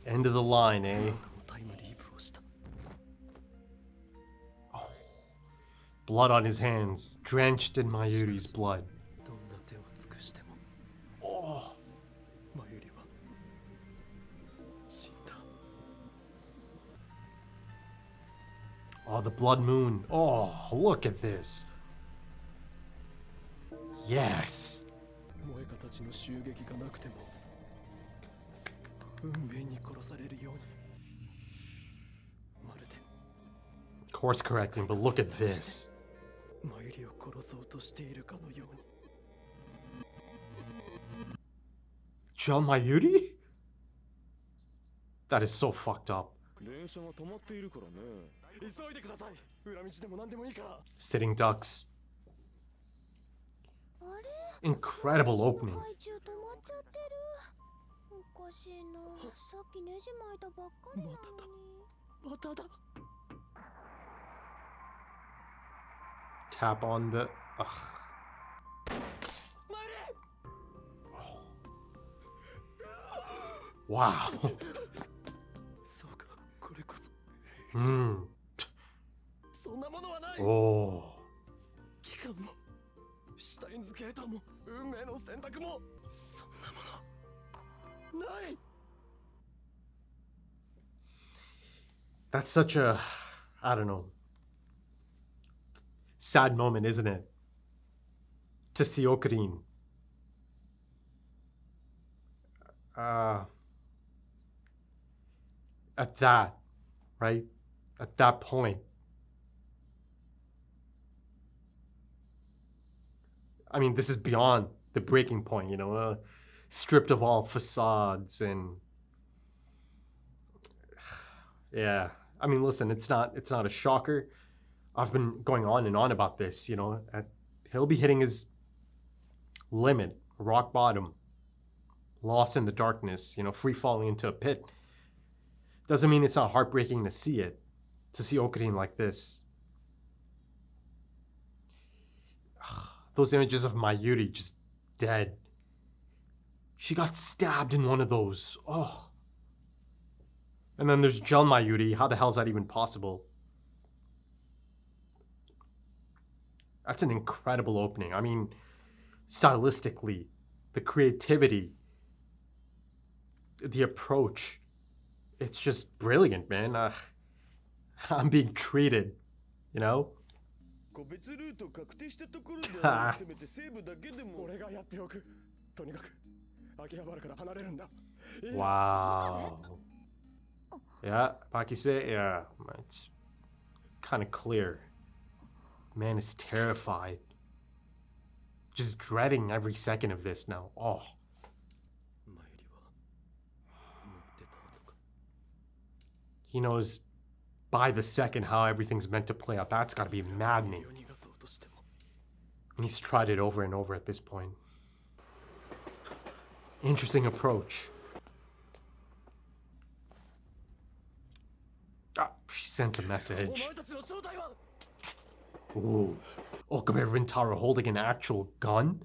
End of the line, eh? Oh. Blood on his hands, drenched in Mayuri's blood. Oh. Oh, the blood moon. Oh, look at this. Yes. Course correcting, but look at this. Kill Mayuri? That is so fucked up. Sitting ducks. Incredible opening. Tap on the... Ugh. Oh. Wow. Oh. Steins Gate も運命の選択もそんなものない。 That's such a, I don't know, sad moment, isn't it? To see Okarin. At that, right? At that point. I mean, this is beyond the breaking point, you know, stripped of all facades and yeah. I mean, listen, it's not a shocker. I've been going on and on about this, you know. He'll be hitting his limit, rock bottom, lost in the darkness, you know, free falling into a pit. Doesn't mean it's not heartbreaking to see it, to see Okarin like this. Those images of Mayuri just dead. She got stabbed in one of those. Oh. And then there's John Mayuri. How the hell is that even possible? That's an incredible opening. I mean, stylistically, the creativity, the approach. It's just brilliant, man. I'm being treated, you know? Wow. Yeah, Pakise, yeah, it's kind of clear. Man is terrified. Just dreading every second of this now. Oh. He knows by the second how everything's meant to play out. That's gotta be maddening. And he's tried it over and over at this point. Interesting approach. Ah, she sent a message. Ooh. Okabe Rintaro holding an actual gun?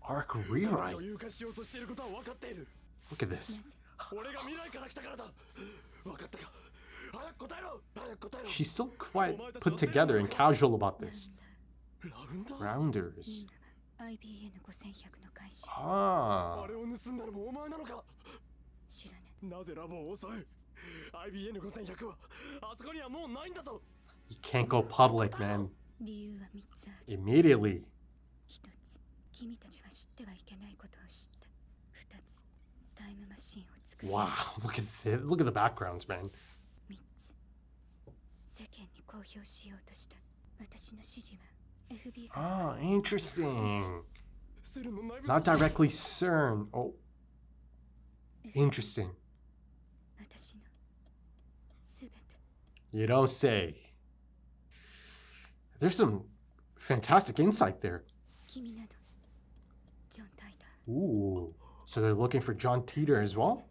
Arc rewrite. Look at this. She's still quite put together and casual about this. Rounders. Ah. You can't go public, man. Immediately. Wow, look at the backgrounds, man. Ah, interesting. Not directly CERN. Oh. Interesting. You don't say. There's some fantastic insight there. Ooh. So they're looking for John Teeter as well?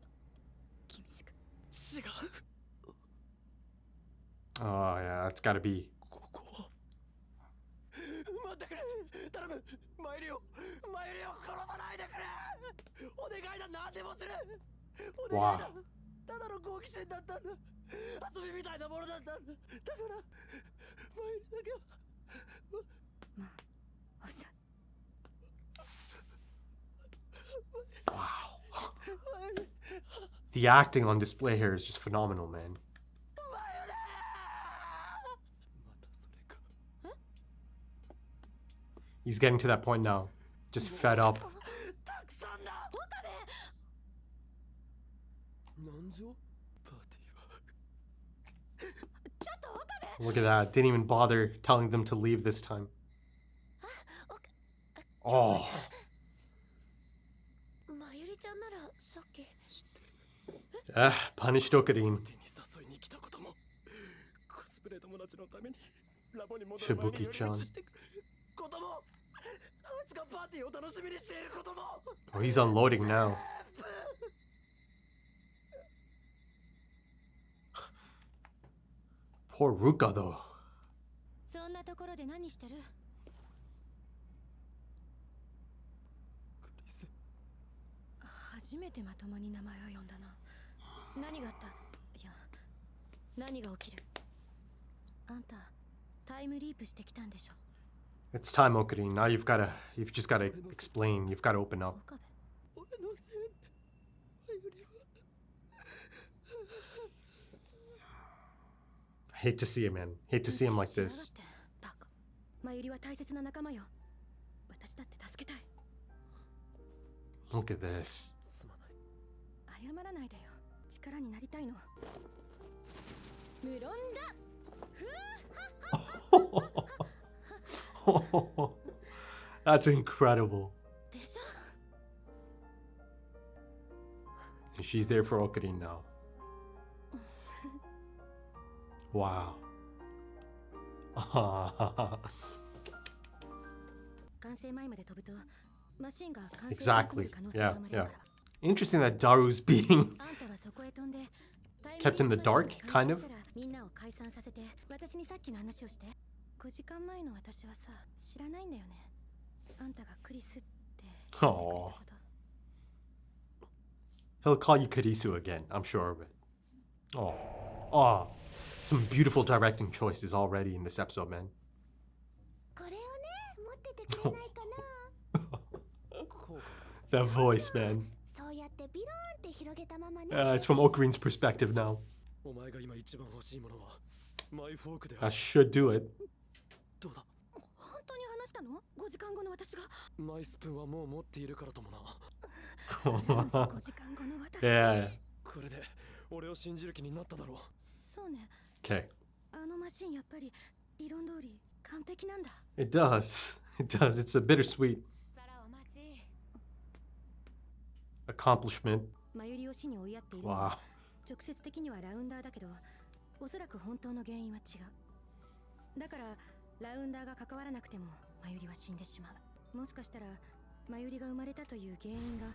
Oh, yeah, that's gotta be. ってくれ。頼む。マユリを殺さないでくれ。お願いだ。何でもする。お願いだ。ただの好奇心だったんだ。遊びみたいなものだったんだ。だからマユリだけは。もう遅い。 Wow. The acting on display here is just phenomenal, man. He's getting to that point now. Just fed up. Look at that. Didn't even bother telling them to leave this time. Oh. Punished Okarin. Shibuki-chan. Oh, he's unloading now. Poor Ruka, though. そんなところで何してる？初めてまともに名前を呼んだな。何があった？いや、何が起きる？あんたタイムリープしてきたんでしょ。 It's time, Okarin. Now you've just gotta explain. You've gotta open up. I hate to see him, man. Hate to see him like this. Look at this. That's incredible. And she's there for Okarin now. Wow. Exactly. Yeah, yeah. Interesting that Daru's being kept in the dark, kind of. Aww. He'll call you Kurisu again, I'm sure of it. Oh. Oh. Some beautiful directing choices already in this episode, man. That voice, man. It's from Okarin's perspective now. That should do it. Yeah. Okay. It does. It does. It's a bittersweet accomplishment. Wow. 直接的にはラウンダーだけど、おそらく本当の原因は違う。だからラウンダーが関わらなくてもマユリは死んでしまう。もしかしたらマユリが生まれたという原因が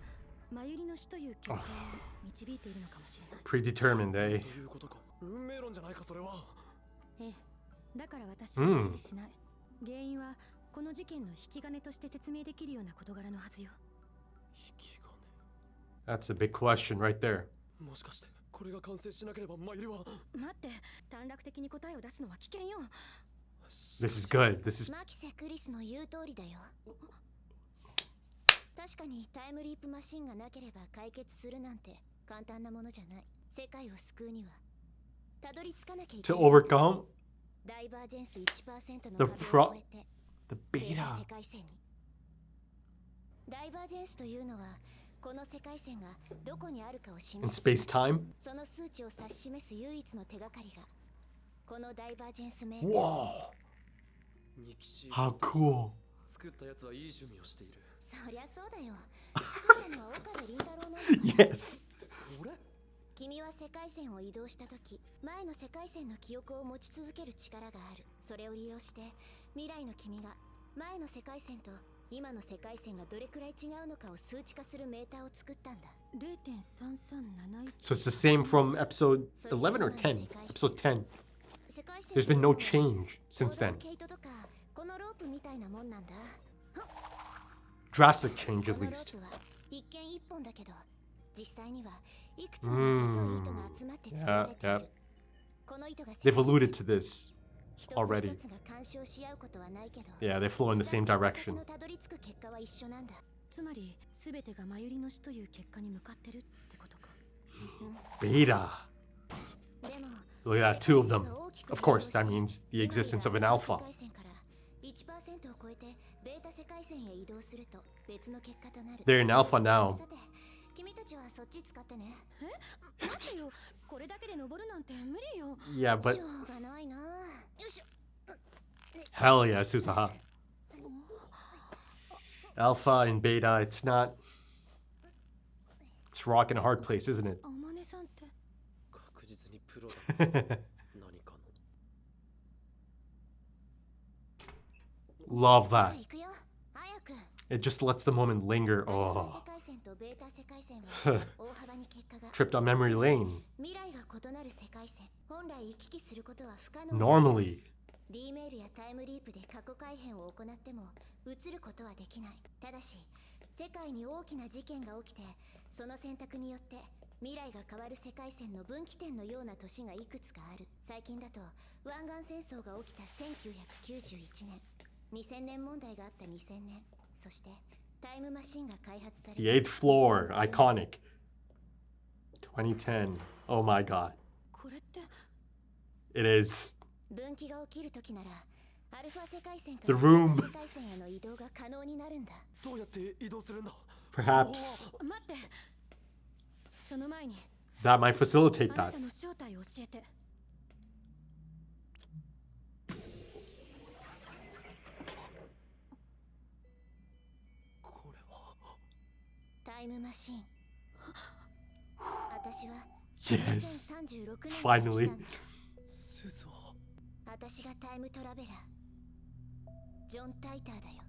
マユリの死という結果を導いているのかもしれない。Predetermined, eh? 運命論じゃないかそれは。ええ、だから私は指示しない。原因はこの事件の引き金として説明できるような事柄のはずよ。引き金。That's a big question right there. もしかしてこれが完成しなければマユリは。待って、短絡的に答えを出すのは危険よ。This is good. This is マキセ・クリスの言う通りだよ。確かにタイムリープマシンがなければ解決するなんて簡単なものじゃない。世界を救うにはたどり着かなきゃいけ to ない。 overcome ダイバージェンス 1% の the 壁を越えて the データ beta. 世界線に。ダイバージェンスというのはこの世界線がどこにあるかを In 示す space-time. その数値を指し示す唯一の手がかりがこのダイバージェンスメー Whoa. How cool. 作ったやつはいい趣味をしている。そりゃそうだよ。作ったのは岡部倫太郎なんだ。 Yes. 俺？君は世界線を移動した時、前の世界線の記憶を持ち続ける力がある。それを利用して未来の君が前の世界線と今の世界線がどれくらい違うのかを数値化するメーターを作ったんだ。 0.3371 So it's the same from episode 11 or 10? Episode 10. There's been no change since then. ケイトとかこののロープみたいなもんなんだ。 Drastic change こ at のロー least. プは一見一本だけど、実際にはいくつもの細い糸が集まって作られてい Yeah, る。この糸が They've alluded to this 一つ already. 一つが干渉し合うことはないけど、 Yeah, they flow in the same 伝わった direction. 先のたどり着く結果は一緒なんだ。つまり全てがマユリの死という結果に向かってるってことか。 Beta. でも Look at that, two of them. Of course, that means the existence of an alpha. 1% を超えてベータ世界線へ移動すると別の結果となる。 They're in alpha now. さて、君たちはそっち使ってね。待ってよ、これだけで登るなんて無理よ。 Yeah, but しょうがないな。よいしょ。 hell yeah, Susaha. Alpha and beta, it's not. It's a rock in a hard place, isn't it? あまねさんって。確実にプロだ。何かの。 Love that. 行くよ。早く。 It just lets the moment linger. アルファ Oh, 世界線とベータ世界線は大幅に結果が tripped on memory lane. 未来が異なる世界線。本来行き来することは不可能。 Normally. D メールやタイムリープで過去改変を行っても移ることはできない。ただし世界に大きな事件が起きて、その選択によって未来が変わる世界線の分岐点のような年がいくつかある。最近だと湾岸戦争が起きた1991年、2000年問題があった2000年、そしてタイムマシンが開発された The eighth floor. Iconic. 2010. Oh my god. これって It is. 分岐が起きるときならアルファ世界線か The ら room. ベータ世界線への移動が可能になるんだ。どうやって移動するんだ。 Perhaps 待って。その前に that might facilitate あな that. たの正体を教えて。これは。タイムマシン。私は Yes. 2036年 Finally. スゾ。私がタイムトラベラー。ジョン・タイターだよ。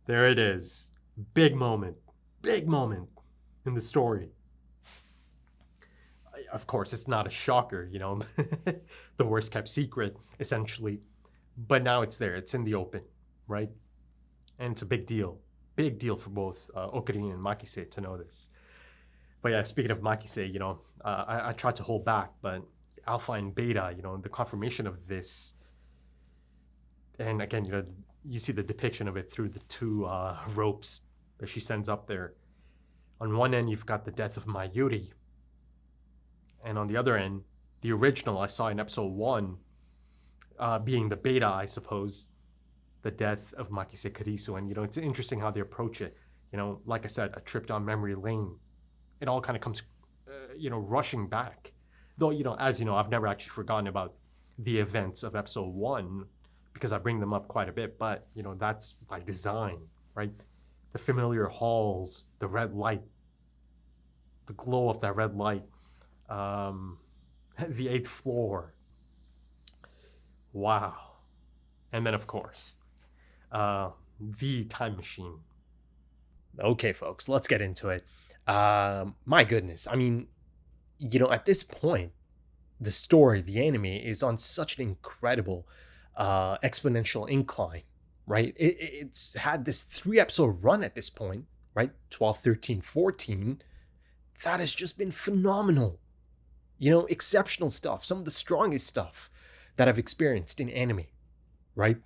There it is. Big moment. Big moment in the story. Of course, it's not a shocker, you know, the worst kept secret, essentially. But now it's there. It's in the open, right? And it's a big deal. Big deal for both Okarin and Makise to know this. But yeah, speaking of Makise, you know, I tried to hold back, but Alpha and Beta, you know, the confirmation of this. And again, you know, you see the depiction of it through the two ropes that she sends up there. On one end, you've got the death of Mayuri. And on the other end, the original I saw in episode 1, being the beta, I suppose, the death of Makise Karisu. And, you know, it's interesting how they approach it. You know, like I said, a trip down memory lane. It all kind of comes, you know, rushing back. Though, you know, as you know, I've never actually forgotten about the events of episode 1 because I bring them up quite a bit. But, you know, that's by design, right? The familiar halls, the red light, the glow of that red light, the 8th floor. Wow. And then, of course, the time machine. Okay, folks, let's get into it. My goodness. I mean, you know, at this point, the story, the anime, is on such an incredible exponential incline, right? It's had this 3-episode run at this point, right? 12, 13, 14. That has just been phenomenal. You know, exceptional stuff. Some of the strongest stuff that I've experienced in anime, right?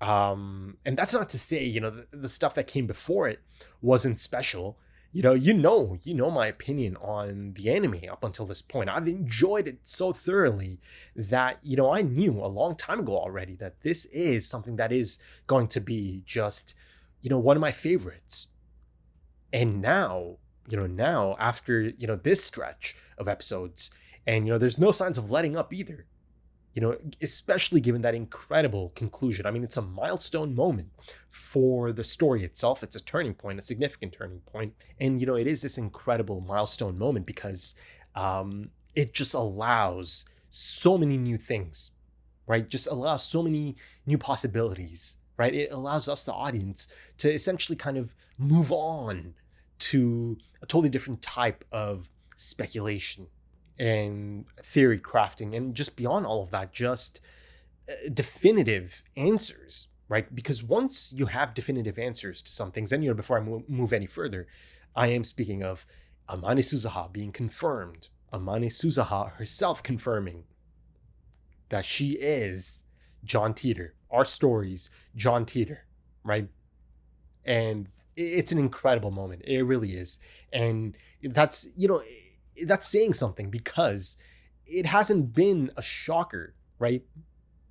And that's not to say, you know, the stuff that came before it wasn't special. You know my opinion on the anime up until this point. I've enjoyed it so thoroughly that, you know, I knew a long time ago already that this is something that is going to be just, you know, one of my favorites. And now, after, you know, this stretch of episodes, and, you know, there's no signs of letting up either. You know, especially given that incredible conclusion. I mean, it's a milestone moment for the story itself. It's a turning point, a significant turning point. And, you know, it is this incredible milestone moment because it just allows so many new things, right? Just allows so many new possibilities, right? It allows us, the audience, to essentially kind of move on to a totally different type of speculation and theory crafting, and just beyond all of that, just definitive answers, right? Because once you have definitive answers to some things, and before I move any further, I am speaking of Amane Suzuha being confirmed, Amane Suzuha herself confirming that she is John Teeter, our story's John Teeter, right? And it's an incredible moment. It really is. And that's, that's saying something, because it hasn't been a shocker, right?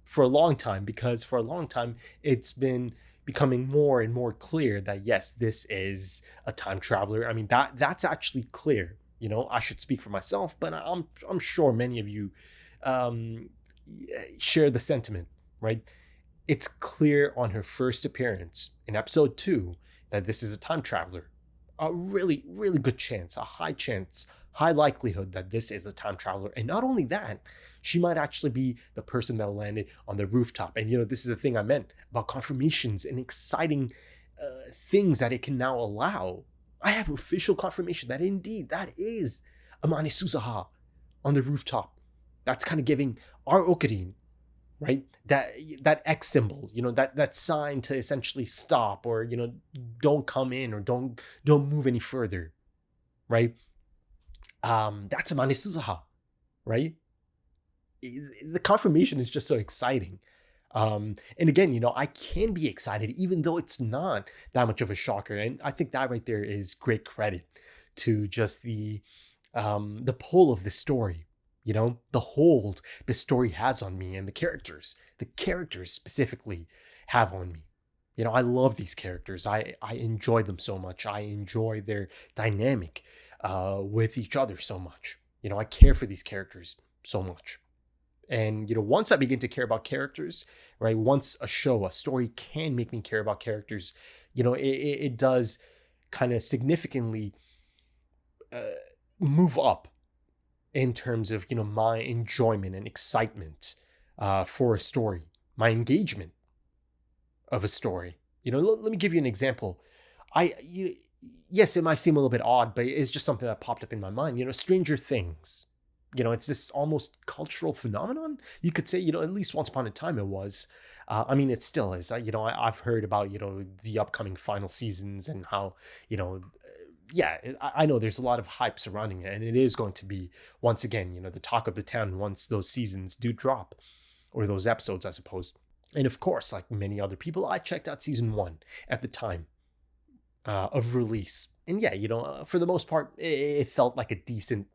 For a long time, because for a long time, it's been becoming more and more clear that, yes, this is a time traveler. I mean, that's actually clear. I should speak for myself, but I'm sure many of you share the sentiment, right? It's clear on her first appearance in episode 2 that this is a time traveler. A really, really good chance, a high chance, high likelihood that this is a time traveler. And not only that, she might actually be the person that landed on the rooftop. And, this is the thing I meant about confirmations and exciting things that it can now allow. I have official confirmation that indeed that is Amane Suzuha on the rooftop. That's kind of giving our Okarin, right? That X symbol, that sign to essentially stop, or, don't come in, or don't move any further, right? That's Amane Suzuha, right? The confirmation is just so exciting. And again, I can be excited even though it's not that much of a shocker. And I think that right there is great credit to just the pull of the story, the hold the story has on me, and the characters specifically have on me. I love these characters. I enjoy them so much. I enjoy their dynamic with each other so much. I care for these characters so much. And, once I begin to care about characters, right, once a story can make me care about characters, it does kind of significantly move up in terms of, my enjoyment and excitement for a story, my engagement of a story. Let me give you an example. Yes, it might seem a little bit odd, but it's just something that popped up in my mind. Stranger Things. It's this almost cultural phenomenon. You could say, at least once upon a time it was. I mean, it still is. I've heard about, the upcoming final seasons and how, I know there's a lot of hype surrounding it. And it is going to be, once again, the talk of the town once those seasons do drop, or those episodes, I suppose. And of course, like many other people, I checked out season 1 at the time of release. And yeah, for the most part, it felt like a decent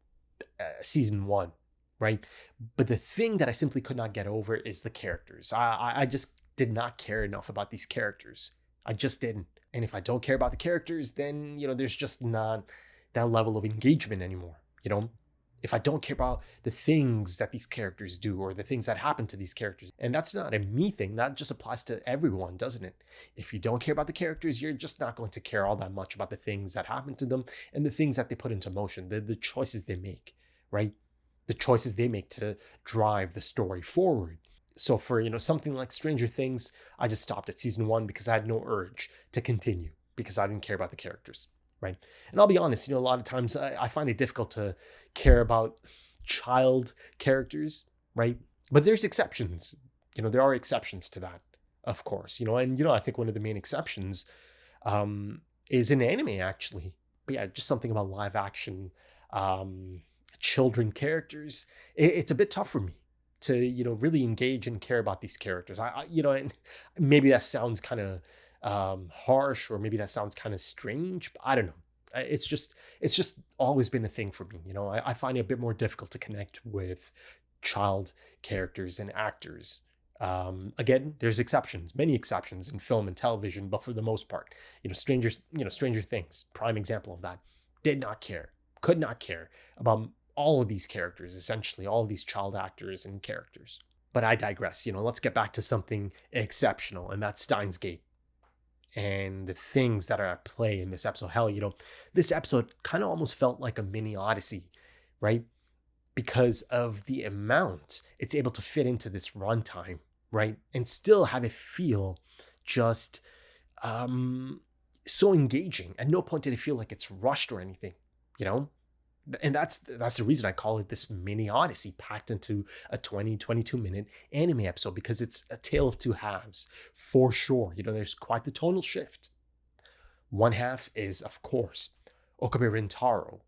season 1, right? But the thing that I simply could not get over is the characters. I just did not care enough about these characters. I just didn't. And if I don't care about the characters, then, there's just not that level of engagement anymore. If I don't care about the things that these characters do, or the things that happen to these characters, and that's not a me thing, that just applies to everyone, doesn't it? If you don't care about the characters, you're just not going to care all that much about the things that happen to them and the things that they put into motion, the choices they make, right? The choices they make to drive the story forward. So for, something like Stranger Things, I just stopped at season 1 because I had no urge to continue, because I didn't care about the characters. Right. And I'll be honest, a lot of times I find it difficult to care about child characters, right? But there's exceptions. There are exceptions to that, of course, and, I think one of the main exceptions is in anime, actually. But yeah, just something about live action children characters. It's a bit tough for me to, really engage and care about these characters. And maybe that sounds kind of harsh, or maybe that sounds kind of strange, but I don't know. It's just always been a thing for me. I find it a bit more difficult to connect with child characters and actors. Again, there's exceptions, many exceptions in film and television, but for the most part, Stranger Things, prime example of that. Could not care about all of these characters, essentially all of these child actors and characters. But I digress. Let's get back to something exceptional, and that's Steins Gate. And the things that are at play in this episode. Hell, this episode kind of almost felt like a mini Odyssey, right? Because of the amount it's able to fit into this runtime, right? And still have it feel just so engaging. At no point did it feel like it's rushed or anything, And that's the reason I call it this mini odyssey packed into a 22 minute anime episode, because it's a tale of two halves for sure. There's quite the tonal shift. One half is, of course, Okabe Rintaro,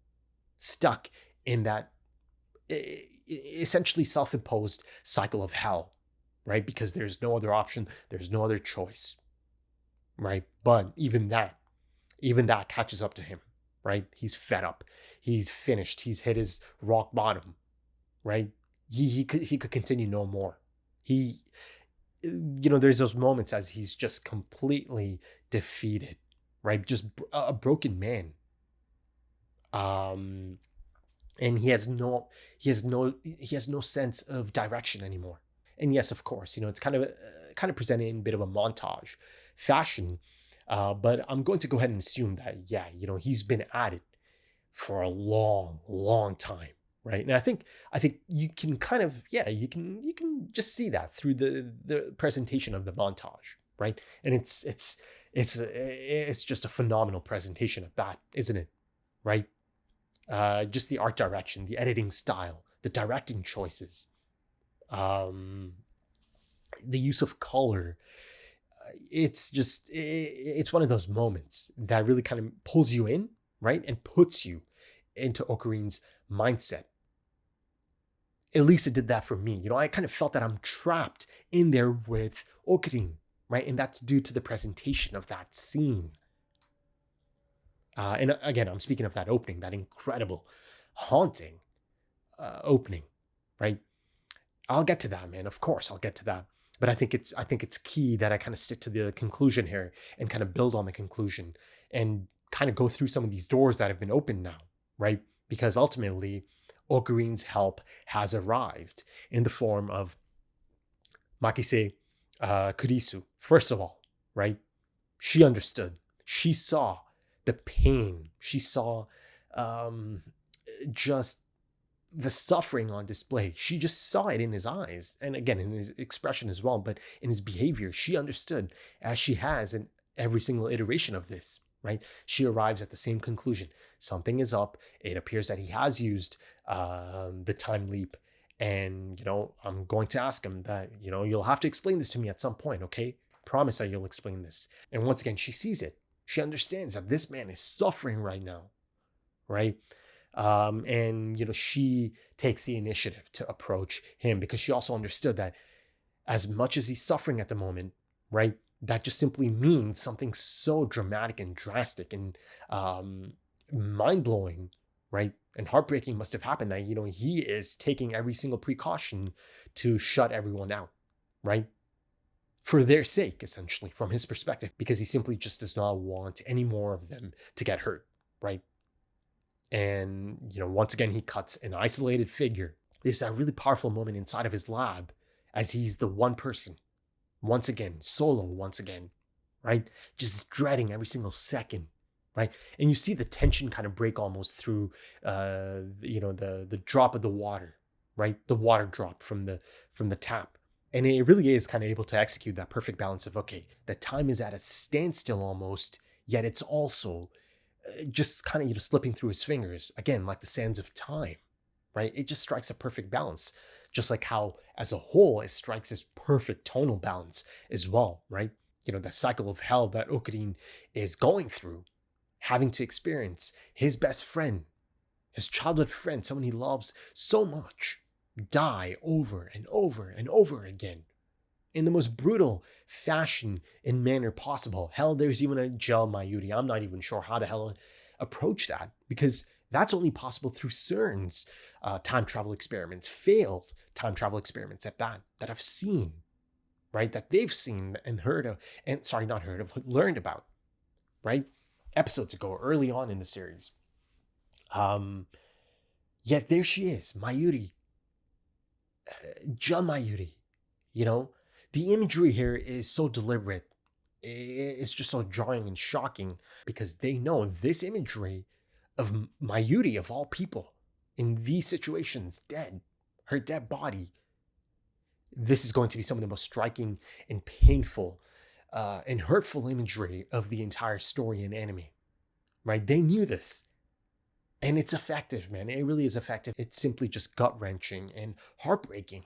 stuck in that essentially self-imposed cycle of hell, right? Because there's no other option, there's no other choice, right? But even that catches up to him, right? He's fed up, he's finished, he's hit his rock bottom, right? He could continue no more. There's those moments as he's just completely defeated, right? Just a broken man. And he has no sense of direction anymore. And yes, of course, it's kind of presented in a bit of a montage fashion. But I'm going to go ahead and assume that, he's been at it for a long, long time, right? And I think you can kind of, you can just see that through the presentation of the montage, right? And it's just a phenomenal presentation at that, isn't it? Right? Just the art direction, the editing style, the directing choices, the use of color. It's one of those moments that really kind of pulls you in, right? And puts you into Okarin's mindset. At least it did that for me. I kind of felt that I'm trapped in there with Okarin, right? And that's due to the presentation of that scene. And again, I'm speaking of that opening, that incredible, haunting opening, right? I'll get to that, man. Of course, I'll get to that. But I think it's key that I kind of stick to the conclusion here and kind of build on the conclusion and kind of go through some of these doors that have been opened now, right? Because ultimately, Okarin's help has arrived in the form of Makise Kurisu. First of all, right? She understood. She saw the pain. She saw just the suffering on display. She just saw it in his eyes, and again in his expression as well, but in his behavior. She understood, as she has in every single iteration of this, right? She arrives at the same conclusion. Something is up. It appears that he has used the time leap, and I'm going to ask him that, you'll have to explain this to me at some point, okay? Promise that you'll explain this. And once again, she sees it. She understands that this man is suffering right now, right? And she takes the initiative to approach him, because she also understood that as much as he's suffering at the moment, right, that just simply means something so dramatic and drastic and mind-blowing, right, and heartbreaking must have happened, that he is taking every single precaution to shut everyone out, right, for their sake, essentially, from his perspective, because he simply just does not want any more of them to get hurt, right? And, once again, he cuts an isolated figure. There's that really powerful moment inside of his lab as he's the one person, once again, solo once again, right? Just dreading every single second, right? And you see the tension kind of break almost through, the drop of the water, right? The water drop from the tap. And it really is kind of able to execute that perfect balance of, okay, the time is at a standstill almost, yet it's also just kind of slipping through his fingers, again, like the sands of time, right? It just strikes a perfect balance, just like how as a whole it strikes this perfect tonal balance as well, right? The cycle of hell that Okarin is going through, having to experience his best friend, his childhood friend, someone he loves so much, die over and over and over again in the most brutal fashion and manner possible. Hell, there's even a gel Mayuri. I'm not even sure how the hell approach that, because that's only possible through CERN's time travel experiments, failed time travel experiments at that I've seen, right? That they've seen and learned about, right? Episodes ago, early on in the series. Yet there she is, Mayuri, Gel Mayuri, The imagery here is so deliberate. It's just so jarring and shocking, because they know this imagery of Mayuri, of all people, in these situations, dead, her dead body. This is going to be some of the most striking and painful and hurtful imagery of the entire story in anime, right? They knew this. And it's effective, man. It really is effective. It's simply just gut-wrenching and heartbreaking.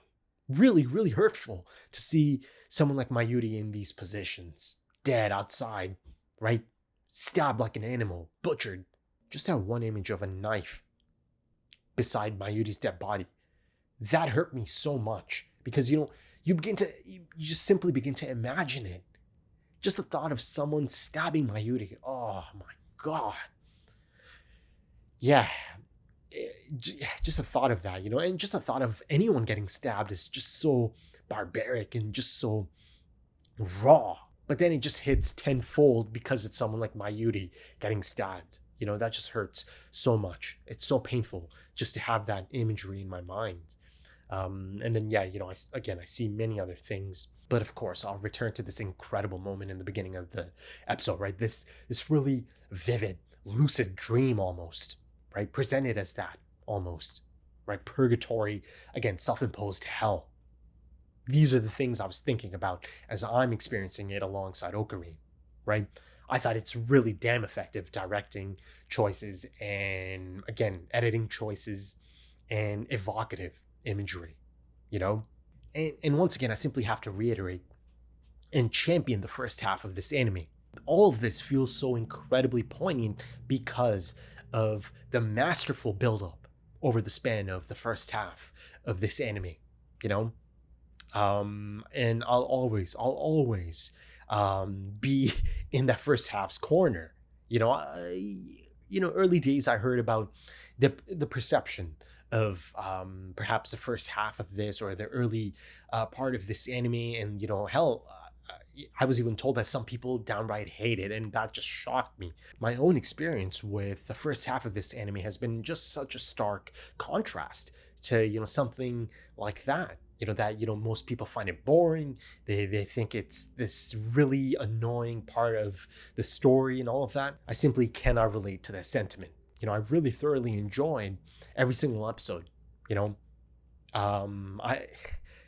Really, really hurtful to see someone like Mayuri in these positions. Dead outside, right? Stabbed like an animal, butchered. Just that one image of a knife beside Mayuri's dead body. That hurt me so much because, you just simply begin to imagine it. Just the thought of someone stabbing Mayuri. Oh my God. Yeah, just the thought of that, and just the thought of anyone getting stabbed is just so barbaric and just so raw. But then it just hits tenfold because it's someone like Mayuri getting stabbed. That just hurts so much. It's so painful just to have that imagery in my mind. And then, I see many other things. But of course, I'll return to this incredible moment in the beginning of the episode, right? This really vivid, lucid dream almost, right? Presented as that almost, right? Purgatory, again, self-imposed hell. These are the things I was thinking about as I'm experiencing it alongside Ocarine, right? I thought it's really damn effective directing choices and, again, editing choices and evocative imagery, And once again, I simply have to reiterate and champion the first half of this anime. All of this feels so incredibly poignant because of the masterful buildup over the span of the first half of this anime, and I'll always be in that first half's corner. Early days I heard about the perception of perhaps the first half of this or the early part of this anime, and hell, I was even told that some people downright hate it, and that just shocked me. My own experience with the first half of this anime has been just such a stark contrast to something like that. That most people find it boring. They think it's this really annoying part of the story and all of that. I simply cannot relate to that sentiment. I really thoroughly enjoyed every single episode.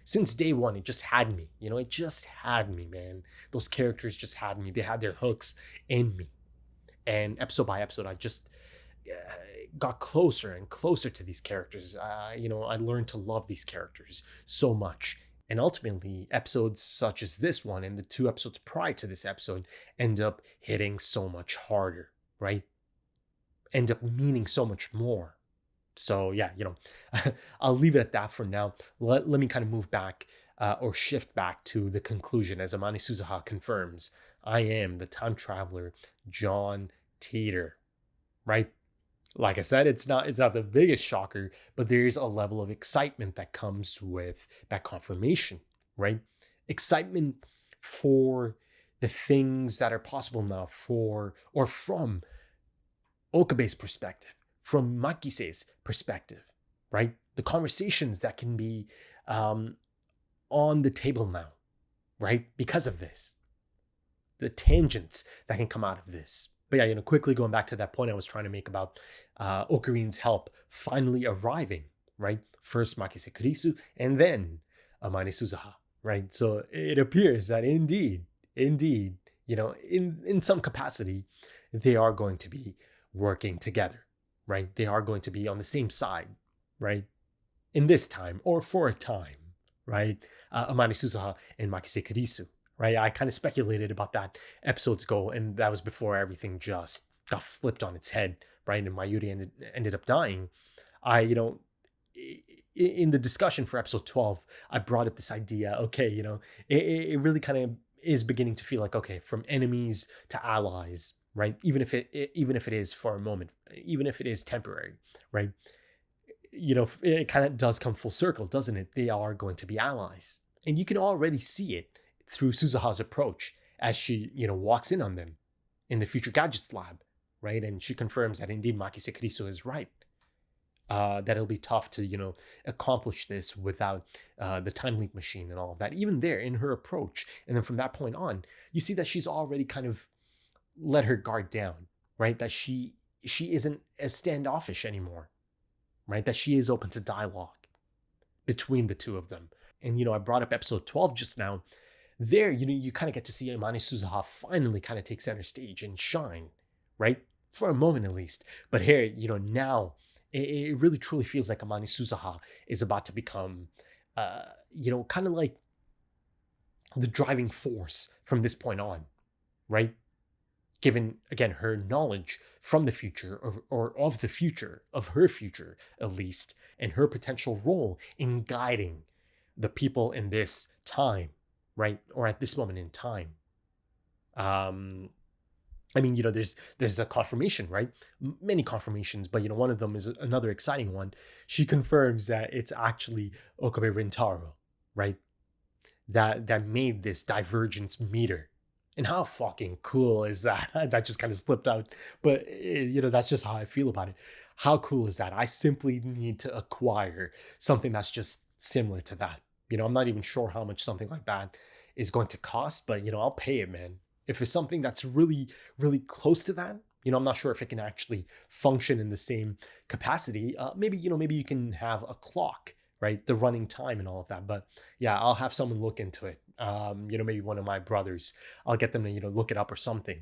Since day one, it just had me. It just had me, man. Those characters just had me. They had their hooks in me. And episode by episode, I just got closer and closer to these characters. I learned to love these characters so much. And ultimately, episodes such as this one and the 2 episodes prior to this episode end up hitting so much harder, right? End up meaning so much more. So yeah, I'll leave it at that for now. Let me kind of move back or shift back to the conclusion as Amane Suzuha confirms. I am the time traveler, John Teeter, right? Like I said, it's not the biggest shocker, but there's a level of excitement that comes with that confirmation, right? Excitement for the things that are possible now from Okabe's perspective, from Makise's perspective, right? The conversations that can be on the table now, right? Because of this. The tangents that can come out of this. But yeah, quickly going back to that point I was trying to make about Okarine's help finally arriving, right? First Makise Kurisu and then Amane Suzuha, right? So it appears that indeed, in some capacity, they are going to be working together, right? They are going to be on the same side, right? In this time or for a time, right? Amane Suzuha and Makise Kurisu. Right, I kind of speculated about that episodes ago, and that was before everything just got flipped on its head, right? And Mayuri ended up dying. In the discussion for episode 12, I brought up this idea. Okay, it really kind of is beginning to feel like, okay, from enemies to allies, right? Even if it is for a moment, even if it is temporary, right? It kind of does come full circle, doesn't it? They are going to be allies, and you can already see it through Suzuha's approach as she, walks in on them in the Future Gadgets lab, right? And she confirms that indeed Makise Kurisu is right. That it'll be tough to, accomplish this without the time leap machine and all of that. Even there in her approach. And then from that point on, you see that she's already kind of let her guard down, right? That she isn't as standoffish anymore, right? That she is open to dialogue between the two of them. And, I brought up episode 12 just now. There, you kind of get to see Amane Suzuha finally kind of take center stage and shine, right? for a moment at least. But here, now it really truly feels like Amani Suzaha is about to become, kind of like the driving force from this point on, right? Given, again, her knowledge from the future, or of the future, of her future at least, and her potential role in guiding the people in this time, right? Or at this moment in time. There's a confirmation, right? Many confirmations, but one of them is another exciting one. She confirms that it's actually Okabe Rintaro, right? That made this divergence meter. And how fucking cool is that? That just kind of slipped out, but that's just how I feel about it. How cool is that? I simply need to acquire something that's just similar to that. I'm not even sure how much something like that is going to cost, but I'll pay it, man. If it's something that's really, really close to that, I'm not sure if it can actually function in the same capacity. Maybe you can have a clock, right? The running time and all of that. But yeah, I'll have someone look into it. Maybe one of my brothers, I'll get them to, look it up or something,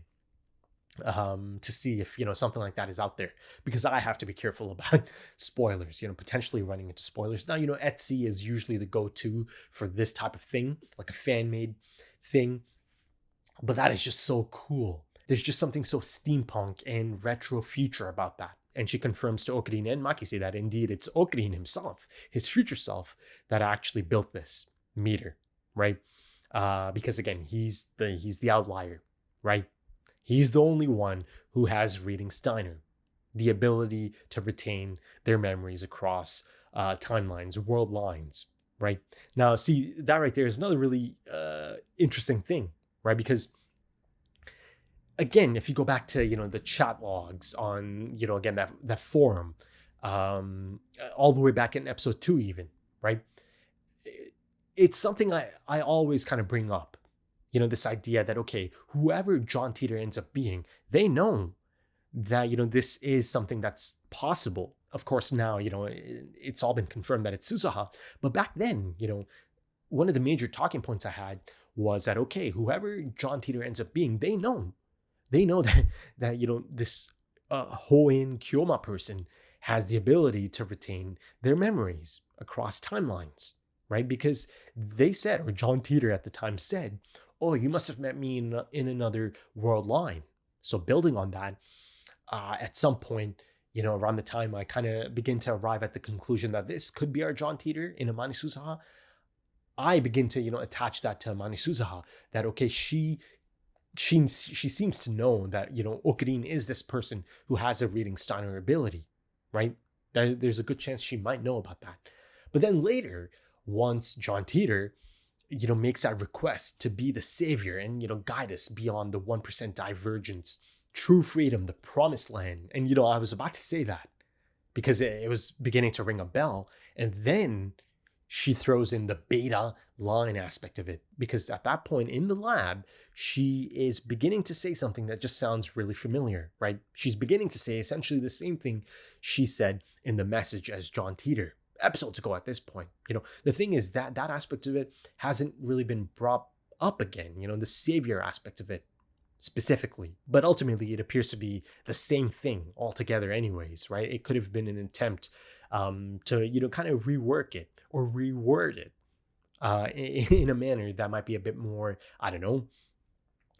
to see if, something like that is out there, because I have to be careful about spoilers, potentially running into spoilers. Now, Etsy is usually the go-to for this type of thing, like a fan-made thing. But that is just so cool. There's just something so steampunk and retro future about that. And she confirms to Okarine and Makise that indeed it's Okarine himself, his future self, that actually built this meter, right? Because again, he's the outlier, right? He's the only one who has reading Steiner, the ability to retain their memories across timelines, world lines, right? Now, see, that right there is another really interesting thing, right? Because again, if you go back to, the chat logs on, again, that forum, all the way back in episode 2 even, right? It's something I always kind of bring up, this idea that, okay, whoever John Teeter ends up being, they know that, this is something that's possible. Of course, now, it's all been confirmed that it's Suzaha. But back then, one of the major talking points I had was that, okay, whoever John Teeter ends up being, they know that this Hoen Kyoma person has the ability to retain their memories across timelines, right? Because they said, or John Teeter at the time said, oh, you must have met me in another world line. So building on that, at some point, around the time I kind of begin to arrive at the conclusion that this could be our John Teeter in Amani Suzaha, I begin to, attach that to Amani Suzaha, that, okay, she seems to know that, Okarine is this person who has a reading Steiner ability, right? There's a good chance she might know about that. But then later, once John Teeter, makes that request to be the savior and, guide us beyond the 1% divergence, true freedom, the promised land. And, I was about to say that because it was beginning to ring a bell. And then she throws in the beta line aspect of it, because at that point in the lab, she is beginning to say something that just sounds really familiar, right? She's beginning to say essentially the same thing she said in the message as John Teeter episodes ago at this point. The thing is that aspect of it hasn't really been brought up again, the savior aspect of it specifically. But ultimately, it appears to be the same thing altogether anyways, right? It could have been an attempt to, kind of rework it or reword it in a manner that might be a bit more, I don't know,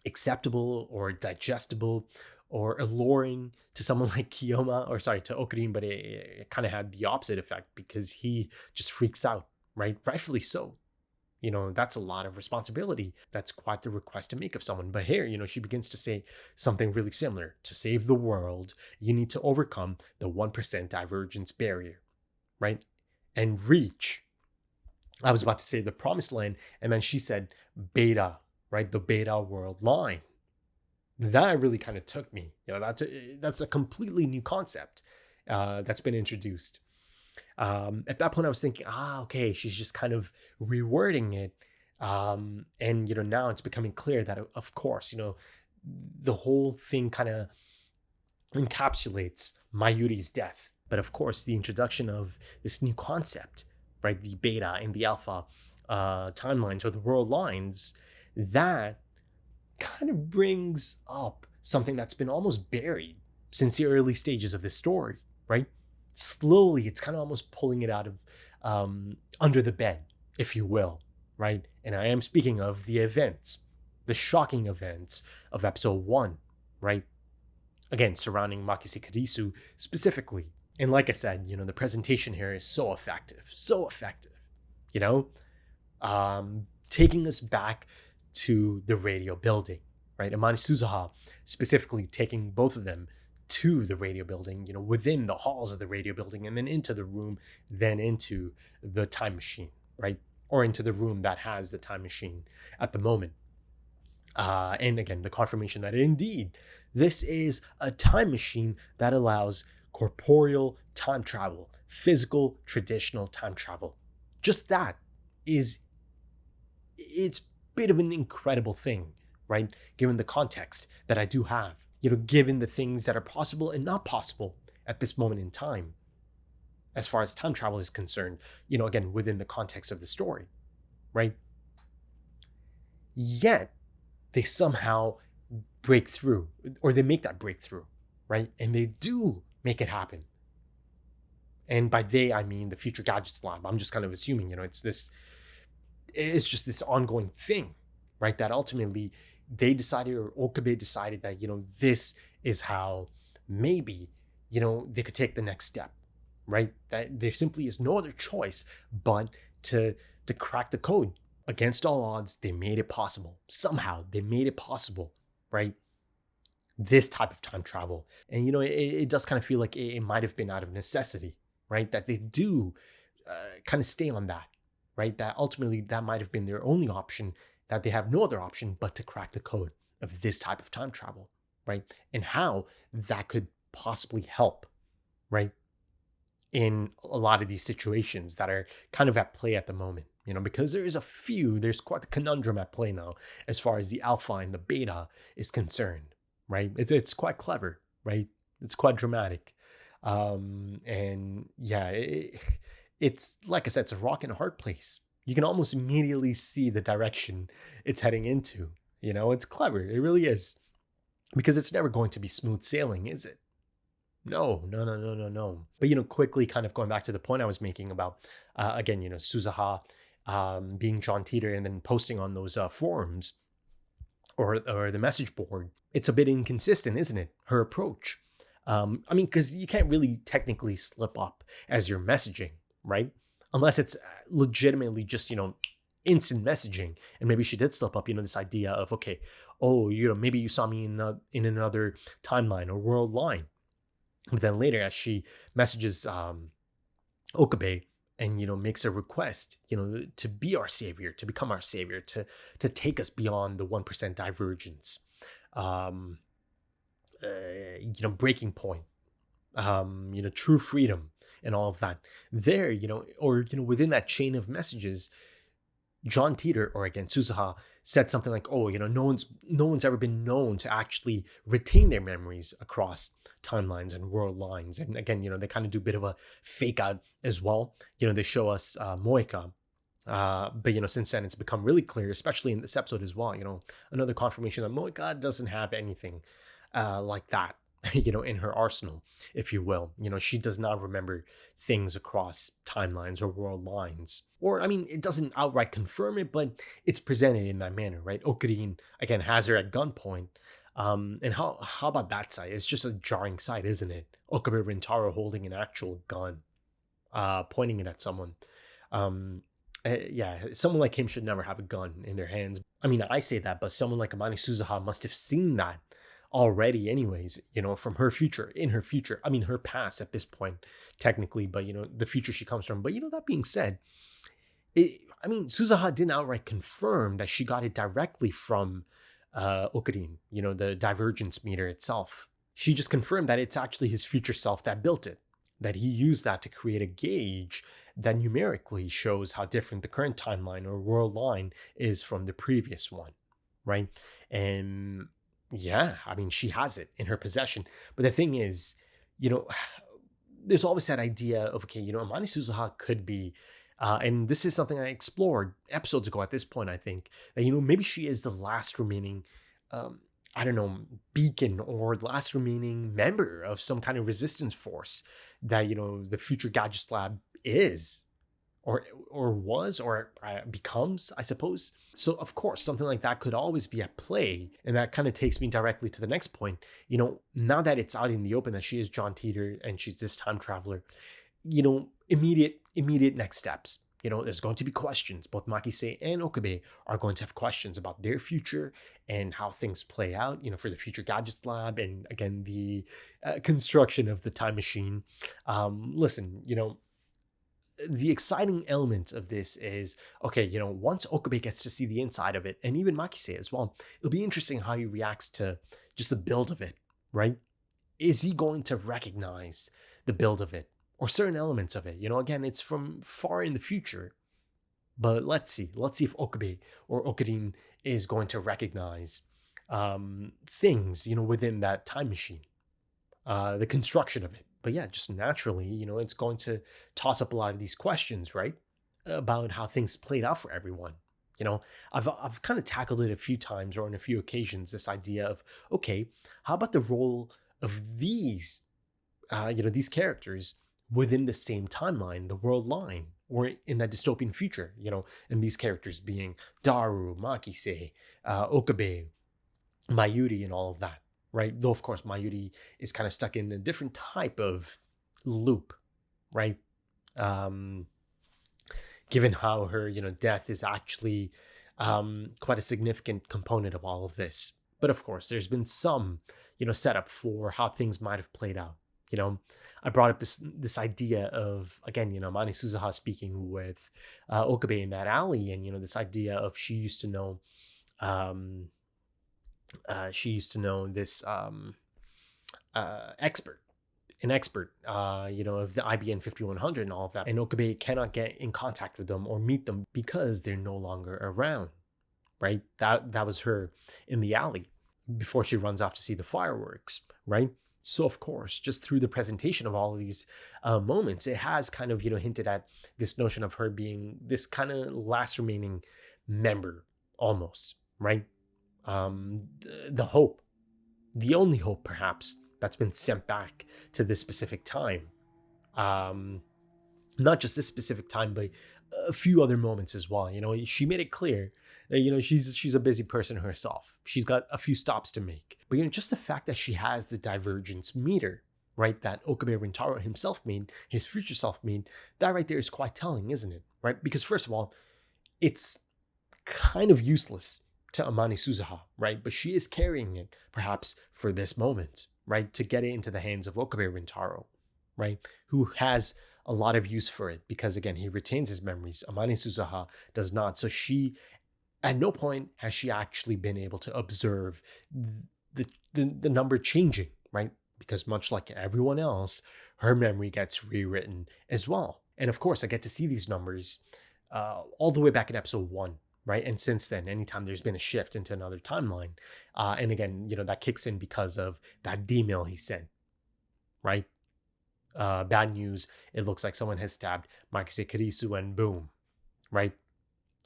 acceptable or digestible or alluring to someone like to Okarine, but it kind of had the opposite effect because he just freaks out, right? Rightfully so. That's a lot of responsibility. That's quite the request to make of someone. But here, she begins to say something really similar. To save the world, you need to overcome the 1% divergence barrier, right? And reach, I was about to say the promised land, and then she said beta, right? The beta world line. That really kind of took me. That's a completely new concept that's been introduced. At that point, I was thinking, okay, she's just kind of rewording it. And, now it's becoming clear that, of course, the whole thing kind of encapsulates Mayuri's death. But of course, the introduction of this new concept, right, the beta and the alpha timelines or the world lines, that kind of brings up something that's been almost buried since the early stages of this story, right? Slowly, it's kind of almost pulling it out of under the bed, if you will, right? And I am speaking of the events, the shocking events of episode 1, right? Again, surrounding Makise Karisu specifically. And like I said, the presentation here is so effective, taking us back to the radio building, right? Amane Suzuha specifically taking both of them to the radio building, within the halls of the radio building, and then into the room, then into the time machine, right? Or into the room that has the time machine at the moment. And again, the confirmation that indeed, this is a time machine that allows corporeal time travel, physical, traditional time travel. Just that it's a bit of an incredible thing, right? Given the context that I do have, given the things that are possible and not possible at this moment in time, as far as time travel is concerned, again, within the context of the story, right? Yet, they somehow break through, or they make that breakthrough, right? And they do make it happen. And by they, I mean the Future Gadgets Lab. I'm just kind of assuming, it's just this ongoing thing, right? That ultimately they decided, or Okabe decided that, this is how maybe, they could take the next step, right? That there simply is no other choice but to crack the code. Against all odds, they made it possible. Somehow, they made it possible, right? This type of time travel. And, it does kind of feel like it might have been out of necessity, right? That they do kind of stay on that, right? That ultimately, that might have been their only option, that they have no other option but to crack the code of this type of time travel, right? And how that could possibly help, right? In a lot of these situations that are kind of at play at the moment, because there's quite the conundrum at play now as far as the alpha and the beta is concerned, right? It's quite clever, right? It's quite dramatic. And yeah, it's like I said, it's a rock and a hard place. You can almost immediately see the direction it's heading into. It's clever. It really is. Because it's never going to be smooth sailing, is it? No. But, quickly kind of going back to the point I was making about, again, Suzuha being John Teeter and then posting on those forums or the message board. It's a bit inconsistent, isn't it? Her approach. Because you can't really technically slip up as you're messaging, right? Unless it's legitimately just, instant messaging. And maybe she did slip up, this idea of, okay, maybe you saw me in another timeline or world line. But then later, as she messages Okabe and, makes a request, to be our savior, to become our savior, to take us beyond the 1% divergence, breaking point, true freedom and all of that. There, or, within that chain of messages, John Teeter, or again, Suzuha, said something like, no one's ever been known to actually retain their memories across timelines and world lines. And again, they kind of do a bit of a fake out as well. They show us Moeka. But, since then it's become really clear, especially in this episode as well, another confirmation that Moeka doesn't have anything like that, in her arsenal, if you will. She does not remember things across timelines or world lines. Or, it doesn't outright confirm it, but it's presented in that manner, right? Okurin, again, has her at gunpoint. And how about that side? It's just a jarring sight, isn't it? Okabe Rintaro holding an actual gun, pointing it at someone. Someone like him should never have a gun in their hands. I say that, but someone like Amane Suzuha must have seen that already anyways, from her future, her past at this point, technically, but, the future she comes from. But, that being said, Suzuha didn't outright confirm that she got it directly from Okurin, the divergence meter itself. She just confirmed that it's actually his future self that built it, that he used that to create a gauge that numerically shows how different the current timeline or world line is from the previous one, right? And yeah, she has it in her possession. But the thing is, there's always that idea of, okay, Amane Suzuha could be, and this is something I explored episodes ago at this point, I think, that, maybe she is the last remaining I don't know, beacon or last remaining member of some kind of resistance force that, the future Gadgets Lab is, or was, or becomes, I suppose. So of course, something like that could always be at play. And that kind of takes me directly to the next point. Now that it's out in the open that she is John Teeter and she's this time traveler, immediate next steps. There's going to be questions. Both Makise and Okabe are going to have questions about their future and how things play out, for the future Gadgets Lab, and again, the construction of the time machine. Listen, the exciting element of this is, okay, once Okabe gets to see the inside of it, and even Makise as well, it'll be interesting how he reacts to just the build of it, right? Is he going to recognize the build of it or certain elements of it? Again, it's from far in the future, but let's see if Okabe or Okarin is going to recognize things, within that time machine, the construction of it. But yeah, just naturally, it's going to toss up a lot of these questions, right? About how things played out for everyone. I've kind of tackled it a few times or on a few occasions, this idea of, okay, how about the role of these, these characters within the same timeline, the world line, or in that dystopian future, and these characters being Daru, Makise, Okabe, Mayuri, and all of that. Right? Though, of course, Mayuri is kind of stuck in a different type of loop, right? Given how her, death is actually quite a significant component of all of this. But of course, there's been some, setup for how things might have played out. I brought up this idea of, again, Mane Suzuha speaking with Okabe in that alley, and this idea of she used to know this expert, of the IBN 5100 and all of that. And Okabe cannot get in contact with them or meet them because they're no longer around, right? That was her in the alley before she runs off to see the fireworks, right? So of course, just through the presentation of all of these moments, it has kind of, hinted at this notion of her being this kind of last remaining member almost, right? The hope, the only hope perhaps, that's been sent back to this specific time. Not just this specific time, but a few other moments as well. She made it clear that, she's a busy person herself. She's got a few stops to make. But, just the fact that she has the divergence meter, right, that Okabe Rintaro himself made, his future self made, that right there is quite telling, isn't it? Right? Because first of all, it's kind of useless to Amane Suzuha, right? But she is carrying it, perhaps, for this moment, right? To get it into the hands of Okabe Rintaro, right? Who has a lot of use for it because, again, he retains his memories. Amane Suzuha does not. So she, at no point has she actually been able to observe the number changing, right? Because much like everyone else, her memory gets rewritten as well. And of course, I get to see these numbers all the way back in episode 1. Right. And since then, anytime there's been a shift into another timeline, and again, that kicks in because of that D-mail he sent. Right. Bad news. It looks like someone has stabbed Makise Kirisu, and boom. Right.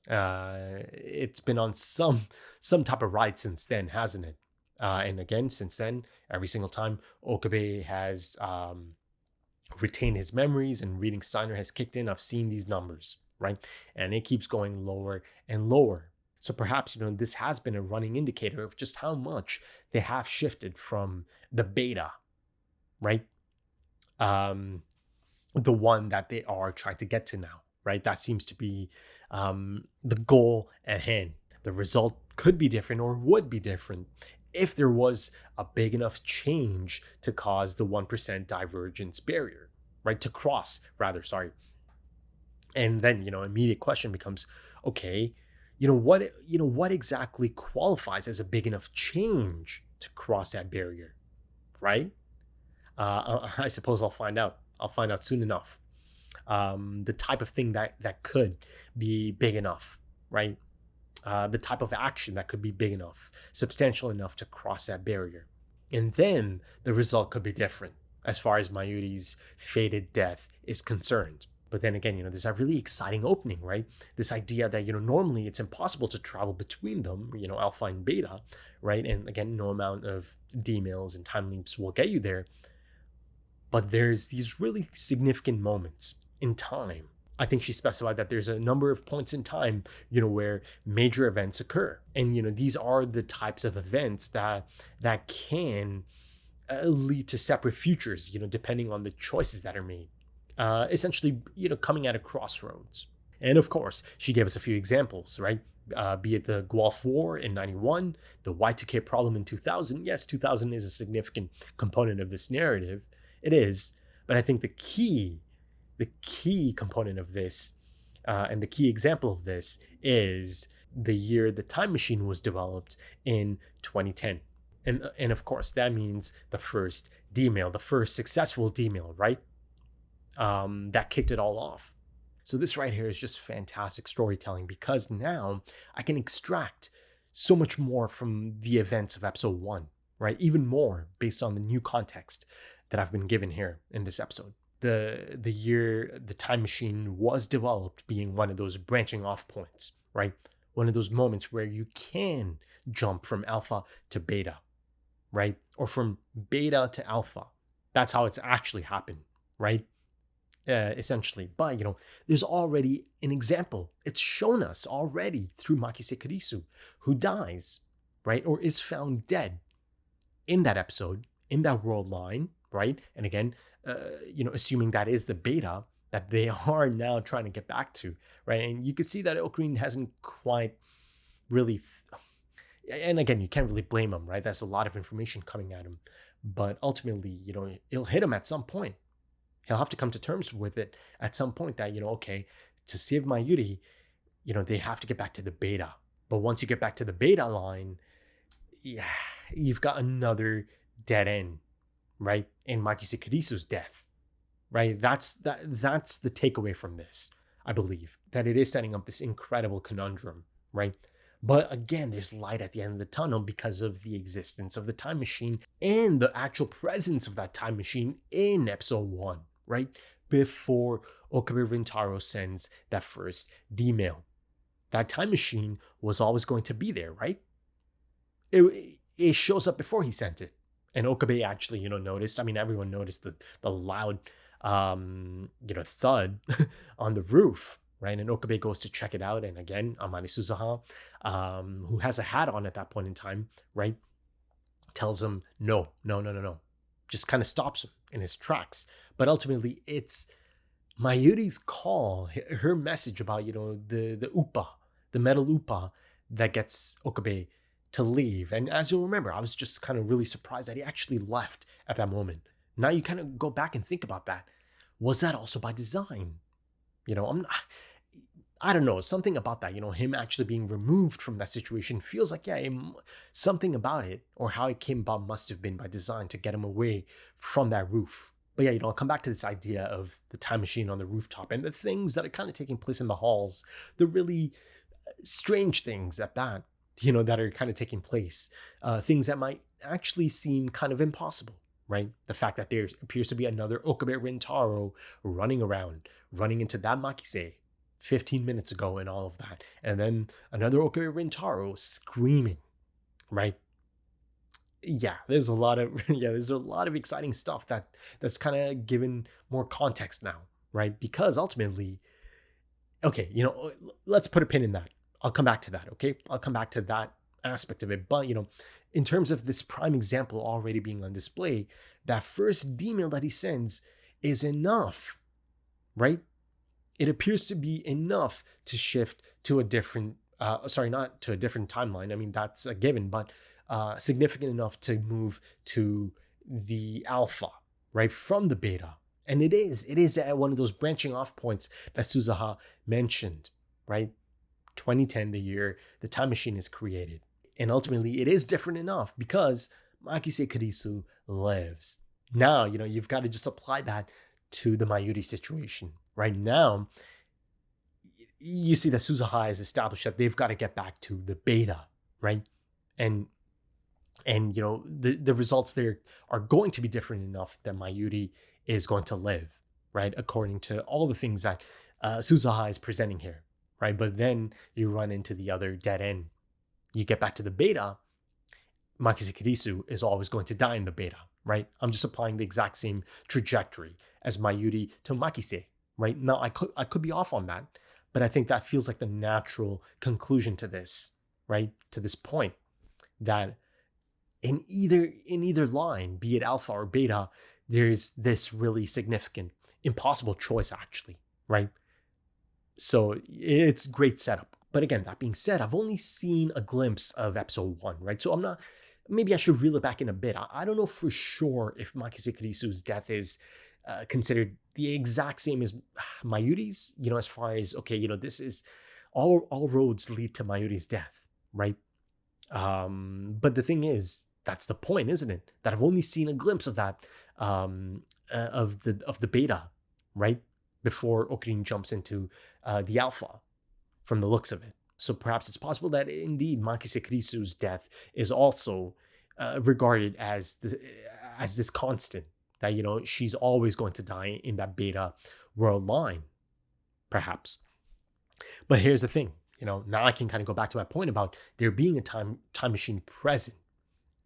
It's been on some type of ride since then, hasn't it? And again, since then, every single time Okabe has retained his memories and reading Steiner has kicked in, I've seen these numbers. Right? And it keeps going lower and lower. So perhaps, this has been a running indicator of just how much they have shifted from the beta, right? The one that they are trying to get to now, right? That seems to be the goal at hand. The result could be different or would be different if there was a big enough change to cause the 1% divergence barrier, right? To cross, rather, sorry. And then, immediate question becomes, okay, what exactly qualifies as a big enough change to cross that barrier, right? I suppose I'll find out. I'll find out soon enough. The type of thing that could be big enough, right? The type of action that could be big enough, substantial enough to cross that barrier. And then the result could be different as far as Mayuri's fated death is concerned. But then again, there's that really exciting opening, right? This idea that, normally it's impossible to travel between them, alpha and beta, right? And again, no amount of D-mails and time leaps will get you there. But there's these really significant moments in time. I think she specified that there's a number of points in time, where major events occur. And, these are the types of events that can lead to separate futures, depending on the choices that are made. Essentially, coming at a crossroads. And of course, she gave us a few examples, right? Be it the Gulf War in 91, the Y2K problem in 2000. Yes, 2000 is a significant component of this narrative. It is. But I think the key component of this, and the key example of this, is the year the time machine was developed in 2010. And of course, that means the first D-mail, the first successful D-mail, right? That kicked it all off. So this right here is just fantastic storytelling, because now I can extract so much more from the events of episode 1, right? Even more based on the new context that I've been given here in this episode. The year the time machine was developed being one of those branching off points, right? One of those moments where you can jump from alpha to beta, right? Or from beta to alpha. That's how it's actually happened, right? Essentially. But, there's already an example. It's shown us already through Makise Kurisu, who dies, right? Or is found dead in that episode, in that world line, right? And again, assuming that is the beta that they are now trying to get back to, right? And you can see that Ocarina hasn't quite really... and again, you can't really blame him, right? There's a lot of information coming at him. But ultimately, it'll hit him at some point. He'll have to come to terms with it at some point that, okay, to save Mayuri, they have to get back to the beta. But once you get back to the beta line, yeah, you've got another dead end, right? In Makise Kurisu's death, right? That's the takeaway from this, I believe, that it is setting up this incredible conundrum, right? But again, there's light at the end of the tunnel because of the existence of the time machine and the actual presence of that time machine in episode 1, right? Before Okabe Rintaro sends that first D-mail. That time machine was always going to be there, right? It shows up before he sent it. And Okabe actually, noticed. I mean, everyone noticed the loud, thud on the roof, right? And Okabe goes to check it out. And again, Amane Suzuha, who has a hat on at that point in time, right, tells him, no. Just kind of stops him in his tracks. But ultimately, it's Mayuri's call, her message about, the Upa, the metal Upa that gets Okabe to leave. And as you'll remember, I was just kind of really surprised that he actually left at that moment. Now you kind of go back and think about that. Was that also by design? I don't know, something about that, him actually being removed from that situation feels like, something about it, or how it came about must have been by design to get him away from that roof. But yeah, I'll come back to this idea of the time machine on the rooftop and the things that are kind of taking place in the halls, the really strange things at that, that are kind of taking place, things that might actually seem kind of impossible, right? The fact that there appears to be another Okabe Rintaro running around, running into that Makise 15 minutes ago and all of that. And then another Okabe Rintaro screaming, right? Yeah, there's a lot of exciting stuff that's kind of given more context now, right? Because ultimately, okay, let's put a pin in that. I'll come back to that, okay? I'll come back to that aspect of it. But, in terms of this prime example already being on display, that first D-mail that he sends is enough, right? It appears to be enough to shift to a different, not to a different timeline. I mean, that's a given, but significant enough to move to the alpha, right? From the beta. And it is at one of those branching off points that Suzuha mentioned, right? 2010, the year the time machine is created. And ultimately, it is different enough because Makise Kurisu lives. Now, you've got to just apply that to the Mayuri situation. Right now, you see that Suzuha has established that they've got to get back to the beta, right? And the results there are going to be different enough that Mayuri is going to live, right? According to all the things that Suzuha is presenting here, right? But then you run into the other dead end. You get back to the beta, Makise Kirisu is always going to die in the beta, right? I'm just applying the exact same trajectory as Mayuri to Makise, right? Now, I could be off on that, but I think that feels like the natural conclusion to this, right? To this point, that in either line, be it alpha or beta, there's this really significant, impossible choice actually, right? So it's great setup. But again, that being said, I've only seen a glimpse of episode 1, right? So I'm not, maybe I should reel it back in a bit. I don't know for sure if Makise Kirisu's death is considered the exact same as Mayuri's, as far as, okay, this is, all roads lead to Mayuri's death, right? But the thing is, that's the point, isn't it? That I've only seen a glimpse of that, of the beta, right? Before Okirin jumps into the alpha, from the looks of it. So perhaps it's possible that indeed Makise Kirisu's death is also regarded as this constant, that she's always going to die in that beta world line, perhaps. But here's the thing, now I can kind of go back to my point about there being a time machine present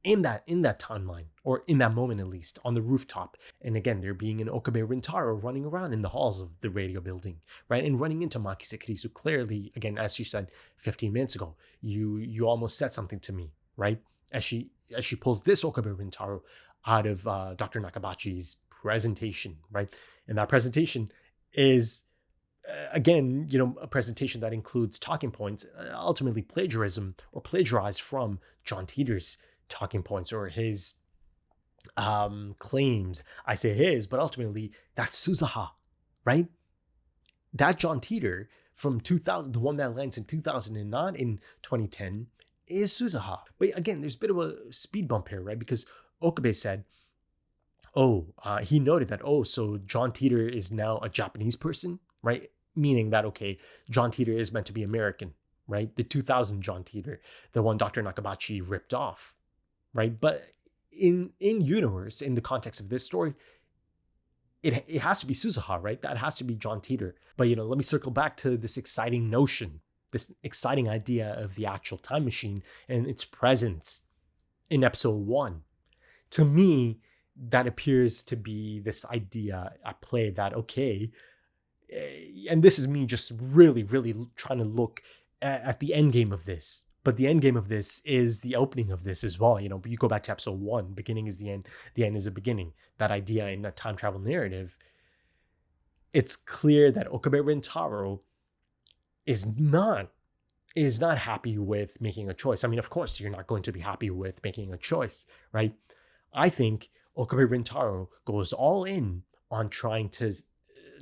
in that timeline, or in that moment at least, on the rooftop. And again, there being an Okabe Rintaro running around in the halls of the radio building, right? And running into Makise Kirisu. Clearly, again, as she said 15 minutes ago, you almost said something to me, right? As she pulls this Okabe Rintaro out of Dr. Nakabachi's presentation, right? And that presentation is, again, a presentation that includes talking points, ultimately plagiarism or plagiarized from John Teeter's talking points or his claims. I say his, but ultimately that's Suzuha, right? That John Teeter from 2000, the one that lands in 2000 and not in 2010, is Suzuha. But again, there's a bit of a speed bump here, right? Because Okabe said, he noted that, so John Teeter is now a Japanese person, right? Meaning that, okay, John Teeter is meant to be American, right? The 2000 John Teeter, the one Dr. Nakabachi ripped off, right? But in universe, in the context of this story, it has to be Suzuha, right? That has to be John Teeter. But let me circle back to this exciting notion, this exciting idea of the actual time machine and its presence in episode 1. To me, that appears to be this idea at play that, okay, and this is me just really, really trying to look at the end game of this. But the end game of this is the opening of this as well. But you go back to episode 1, beginning is the end is the beginning. That idea in that time travel narrative, it's clear that Okabe Rintaro is not happy with making a choice. I mean, of course, you're not going to be happy with making a choice, right? I think Okabe Rintaro goes all in on trying to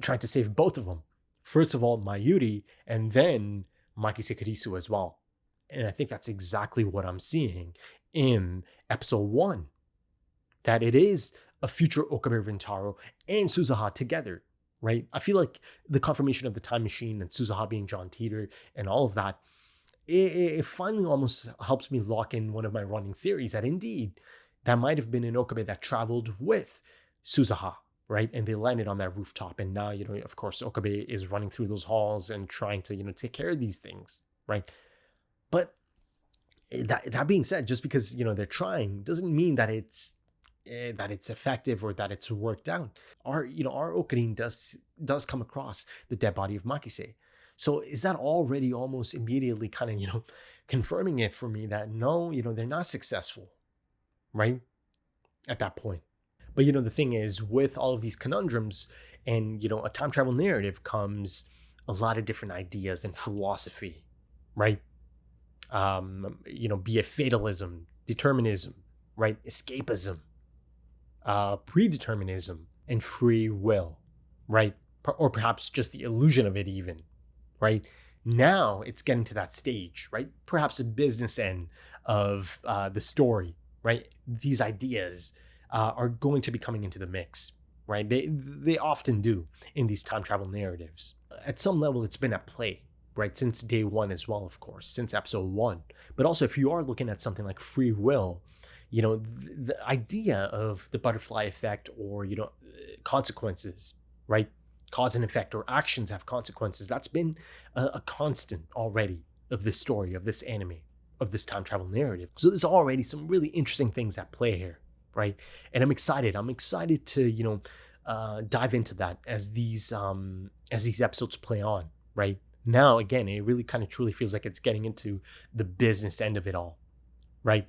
save both of them. First of all, Mayuri, and then Makise Kirisu as well. And I think that's exactly what I'm seeing in episode 1. That it is a future Okabe Rintaro and Suzuha together, right? I feel like the confirmation of the time machine and Suzuha being John Teeter and all of that, it finally almost helps me lock in one of my running theories that indeed, that might have been an Okabe that traveled with Suzuha, right? And they landed on that rooftop. And now, of course, Okabe is running through those halls and trying to, take care of these things, right? But that being said, just because they're trying doesn't mean that it's effective or that it's worked out. Our Okirin does come across the dead body of Makise. So is that already almost immediately kind of confirming it for me that no, they're not successful, right? At that point. But the thing is, with all of these conundrums and a time travel narrative comes a lot of different ideas and philosophy, right? Be it fatalism, determinism, right? Escapism, predeterminism, and free will, right? Or perhaps just the illusion of it even, right? Now it's getting to that stage, right? Perhaps a business end of the story, right? These ideas are going to be coming into the mix, right? They often do in these time travel narratives. At some level, it's been at play, right? Since day 1 as well, of course, since episode 1. But also, if you are looking at something like free will, the idea of the butterfly effect or, consequences, right? cause and effect, or actions have consequences. That's been a constant already of this story, of this anime, of this time travel narrative. So there's already some really interesting things at play here, right? And I'm excited. I'm excited to dive into that as these episodes play on, right? Now again, it really kind of truly feels like it's getting into the business end of it all, right?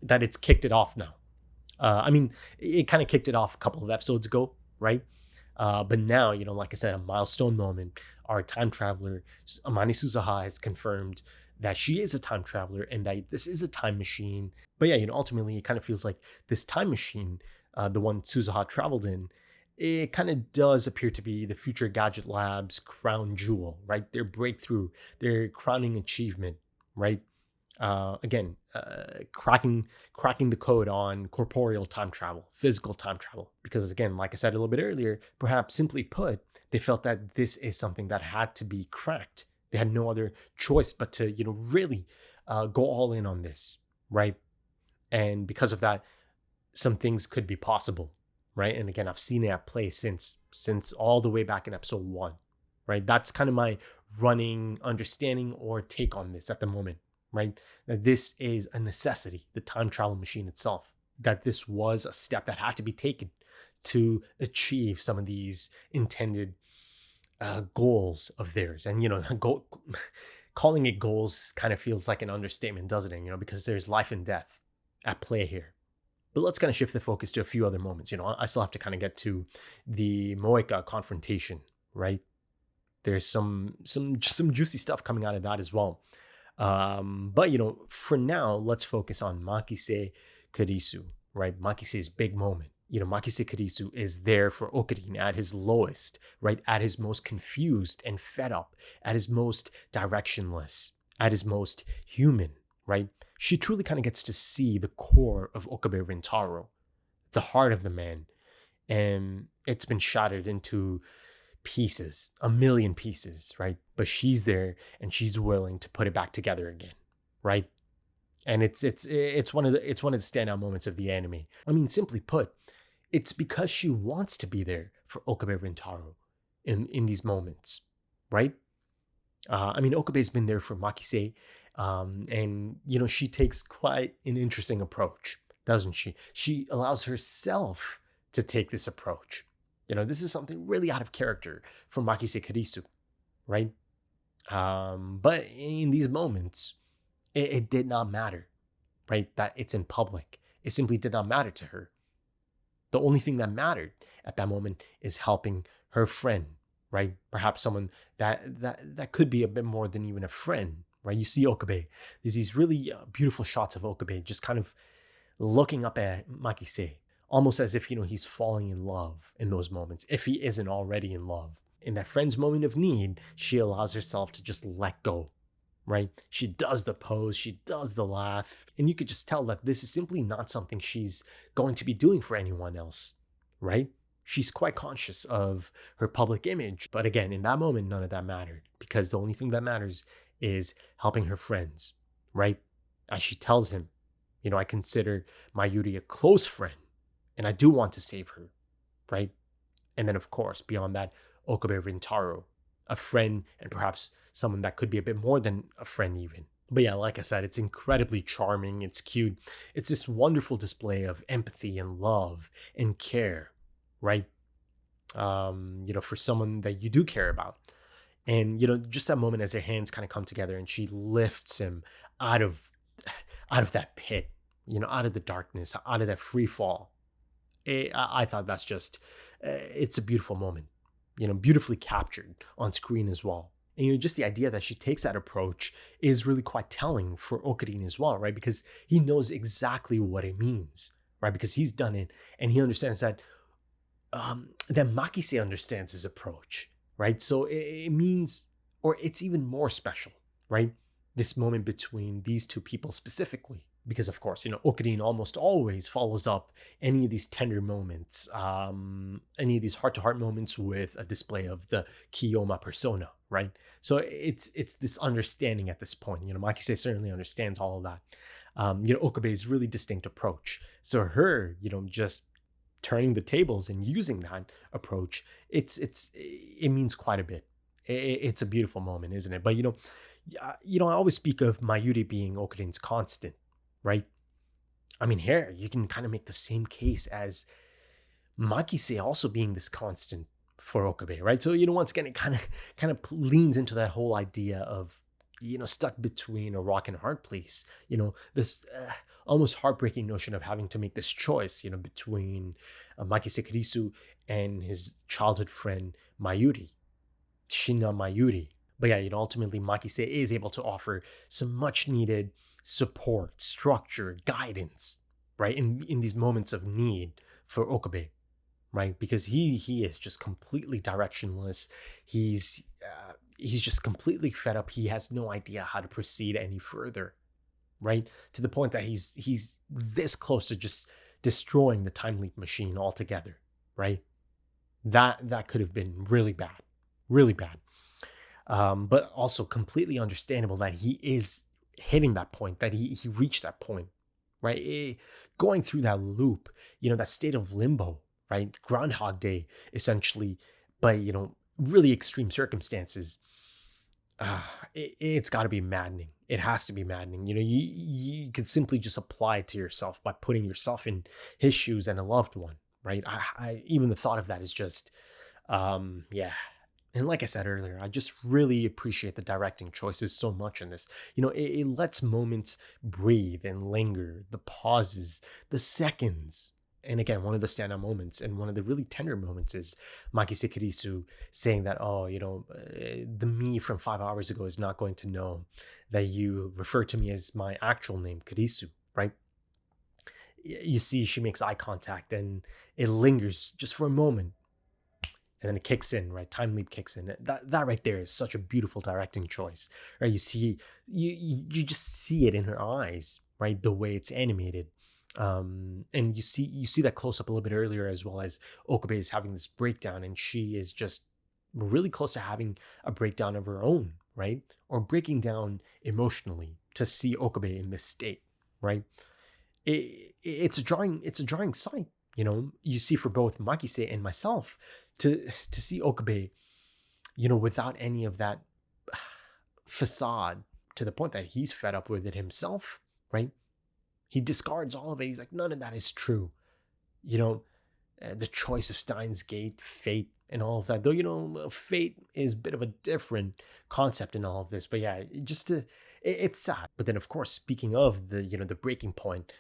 That it's kicked it off now. I mean, it kind of kicked it off a couple of episodes ago, right? But now, like I said, a milestone moment. Our time traveler, Amani Suzuha, has confirmed that she is a time traveler and that this is a time machine. But yeah, ultimately, it kind of feels like this time machine, the one Suzuha traveled in, it kind of does appear to be the Future Gadget Lab's crown jewel, right? Their breakthrough, their crowning achievement, right? Cracking the code on corporeal time travel, physical time travel. Because again, like I said a little bit earlier, perhaps simply put, they felt that this is something that had to be cracked. They had no other choice but to, really go all in on this, right? And because of that, some things could be possible, right? And again, I've seen it at play since all the way back in episode 1, right? That's kind of my running understanding or take on this at the moment, right? That this is a necessity, the time travel machine itself, that this was a step that had to be taken to achieve some of these intended goals of theirs. And, calling it goals kind of feels like an understatement, doesn't it? Because there's life and death at play here. But let's kind of shift the focus to a few other moments. I still have to kind of get to the Moeka confrontation, right? There's some juicy stuff coming out of that as well. But for now, let's focus on Makise Kurisu, right? Makise's big moment. Makise Kurisu is there for Okarin at his lowest, right? At his most confused and fed up, at his most directionless, at his most human, right? She truly kind of gets to see the core of Okabe Rintaro, the heart of the man. And it's been shattered into pieces, a million pieces, right? But she's there and she's willing to put it back together again, right? And it's one of the standout moments of the anime. I mean, simply put, it's because she wants to be there for Okabe Rintaro in these moments, right? Okabe's been there for Makise, and she takes quite an interesting approach, doesn't she? She allows herself to take this approach. This is something really out of character for Makise Kurisu, right? But in these moments, it did not matter, right? That it's in public. It simply did not matter to her. The only thing that mattered at that moment is helping her friend, right? Perhaps someone that could be a bit more than even a friend, right? You see Okabe. There's these really beautiful shots of Okabe just kind of looking up at Makise, almost as if, he's falling in love in those moments, if he isn't already in love. In that friend's moment of need, she allows herself to just let go, right? She does the pose, she does the laugh, and you could just tell that this is simply not something she's going to be doing for anyone else, right? She's quite conscious of her public image. But again, in that moment, none of that mattered, because the only thing that matters is helping her friends, right? As she tells him, I consider Mayuri a close friend, and I do want to save her, right? And then, of course, beyond that, Okabe Rintaro, a friend, and perhaps someone that could be a bit more than a friend even. But yeah, like I said, it's incredibly charming, it's cute. It's this wonderful display of empathy and love and care, right? For someone that you do care about. And, just that moment as their hands kind of come together and she lifts him out of that pit, out of the darkness, out of that free fall. I thought that's just, it's a beautiful moment, beautifully captured on screen as well. And just the idea that she takes that approach is really quite telling for Okarin as well, right? Because he knows exactly what it means, right? Because he's done it and he understands that Makise understands his approach, right? So it means, or it's even more special, right? This moment between these two people specifically. Because of course, Okarin almost always follows up any of these tender moments, any of these heart-to-heart moments with a display of the Kiyoma persona, right? So it's this understanding at this point. Makise certainly understands all of that. Okabe's really distinct approach. So her, just turning the tables and using that approach, it means quite a bit. It's a beautiful moment, isn't it? But I always speak of Mayuri being Okurin's constant, right? I mean, here you can kind of make the same case as Makise also being this constant for Okabe, right? So once again, it kind of leans into that whole idea of stuck between a rock and a hard place. This almost heartbreaking notion of having to make this choice, between Makise Kurisu and his childhood friend Mayuri, Shina Mayuri. But yeah, ultimately Makise is able to offer some much needed support, structure, guidance, right? In these moments of need for Okabe, right? Because he is just completely directionless. He's just completely fed up. He has no idea how to proceed any further, right? To the point that he's this close to just destroying the time leap machine altogether, right? That could have been really bad, really bad. But also completely understandable that he is hitting that point, that he reached that point, right? Going through that loop, that state of limbo, right? Groundhog Day, essentially, but really extreme circumstances. It's got to be maddening. It has to be maddening. You could simply just apply it to yourself by putting yourself in his shoes and a loved one, right? I even the thought of that is just, yeah. And like I said earlier, I just really appreciate the directing choices so much in this. It lets moments breathe and linger, the pauses, the seconds. And again, one of the standout moments and one of the really tender moments is Makise Kurisu saying that, the me from 5 hours ago is not going to know that you refer to me as my actual name, Kurisu, right? You see, she makes eye contact and it lingers just for a moment. And then it kicks in, right? Time leap kicks in. That right there is such a beautiful directing choice, right? You see, you just see it in her eyes, right? The way it's animated. And you see that close up a little bit earlier, as well as Okabe is having this breakdown, and she is just really close to having a breakdown of her own, right? Or breaking down emotionally to see Okabe in this state, right? It's a jarring sight. You see for both Makise and myself to see Okabe, without any of that facade, to the point that he's fed up with it himself, right? He discards all of it. He's like, none of that is true. The choice of Steins Gate, fate, and all of that. Though, fate is a bit of a different concept in all of this. But yeah, it's sad. But then, of course, speaking of the breaking point,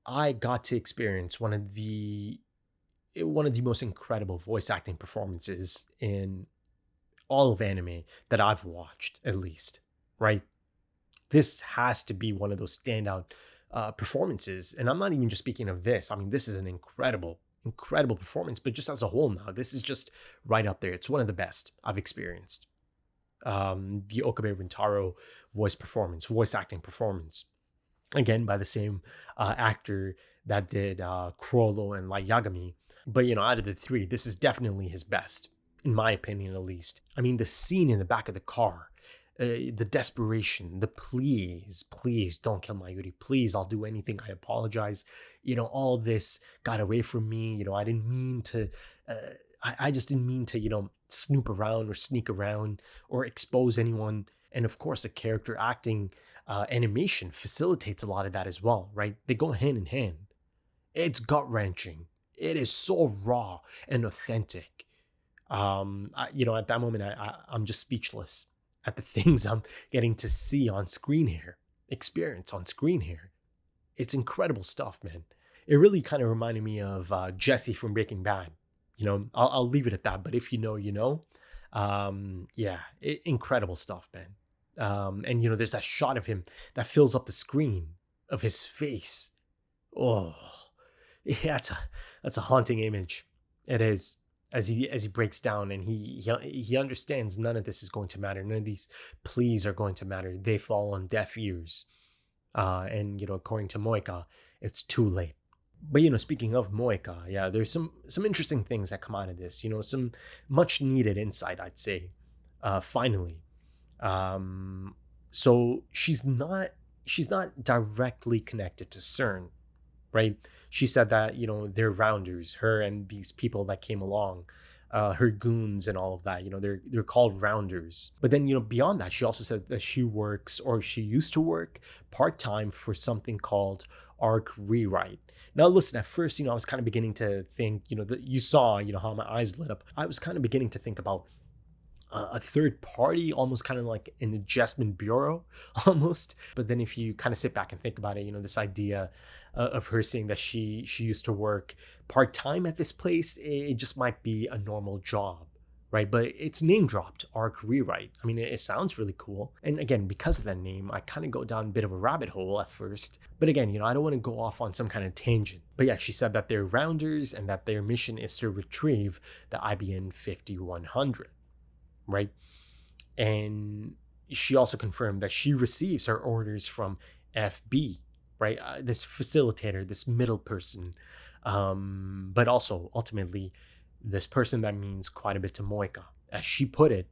I got to experience one of the most incredible voice acting performances in all of anime that I've watched, at least, right? This has to be one of those standout performances. And I'm not even just speaking of this. I mean, this is an incredible performance, but just as a whole now, this is just right up there. It's one of the best I've experienced. The Okabe Rintaro voice acting performance. Again, by the same actor that did Kurolo and Light Yagami. But, out of the three, this is definitely his best, in my opinion, at least. I mean, the scene in the back of the car, the desperation, the please don't kill Mayuri. Please, I'll do anything. I apologize. All this got away from me. I didn't mean to, I just didn't mean to, snoop around or sneak around or expose anyone. And of course, the character acting animation facilitates a lot of that as well, right? They go hand in hand. It's gut wrenching. It is so raw and authentic. At that moment, I'm just speechless at the things I'm getting to see on screen here, experience on screen here. It's incredible stuff, man. It really kind of reminded me of Jesse from Breaking Bad. I'll leave it at that. But if you know, you know. Incredible stuff, man. And there's that shot of him that fills up the screen of his face. Oh, yeah, that's a haunting image. It is. As he breaks down and he understands none of this is going to matter. None of these pleas are going to matter. They fall on deaf ears. And according to Moeka, it's too late. But speaking of Moeka, yeah, there's some interesting things that come out of this. Some much needed insight, I'd say. Finally. So she's not directly connected to CERN, right? She said that, you know, they're rounders, her and these people that came along, her goons and all of that, you know, they're called rounders. But then, you know, beyond that, she also said that she works, or she used to work part-time for something called Arc Rewrite. Now listen, at first, you know, I was kind of beginning to think, you know, that you saw, you know, how my eyes lit up. I was kind of beginning to think about a third party, almost kind of like an adjustment bureau almost. But then if you kind of sit back and think about it, you know, this idea of her saying that she used to work part-time at this place, it just might be a normal job, right? But it's name dropped, Arc Rewrite. I mean, it sounds really cool. And again, because of that name, I kind of go down a bit of a rabbit hole at first. But again, you know, I don't want to go off on some kind of tangent. But yeah, she said that they're rounders and that their mission is to retrieve the IBN 5100, right? And she also confirmed that she receives her orders from FB, right? This facilitator, this middle person. But also, ultimately, this person that means quite a bit to Moika. As she put it,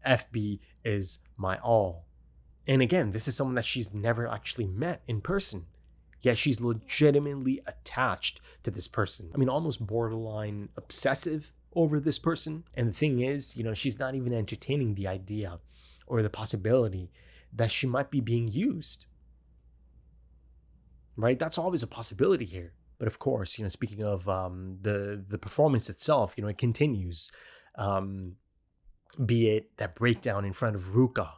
FB is my all. And again, this is someone that she's never actually met in person. Yet she's legitimately attached to this person. I mean, almost borderline obsessive over this person. And the thing is, you know, she's not even entertaining the idea or the possibility that she might be being used. Right? That's always a possibility here. But of course, you know, speaking of the performance itself, you know, it continues. Be it that breakdown in front of Ruka,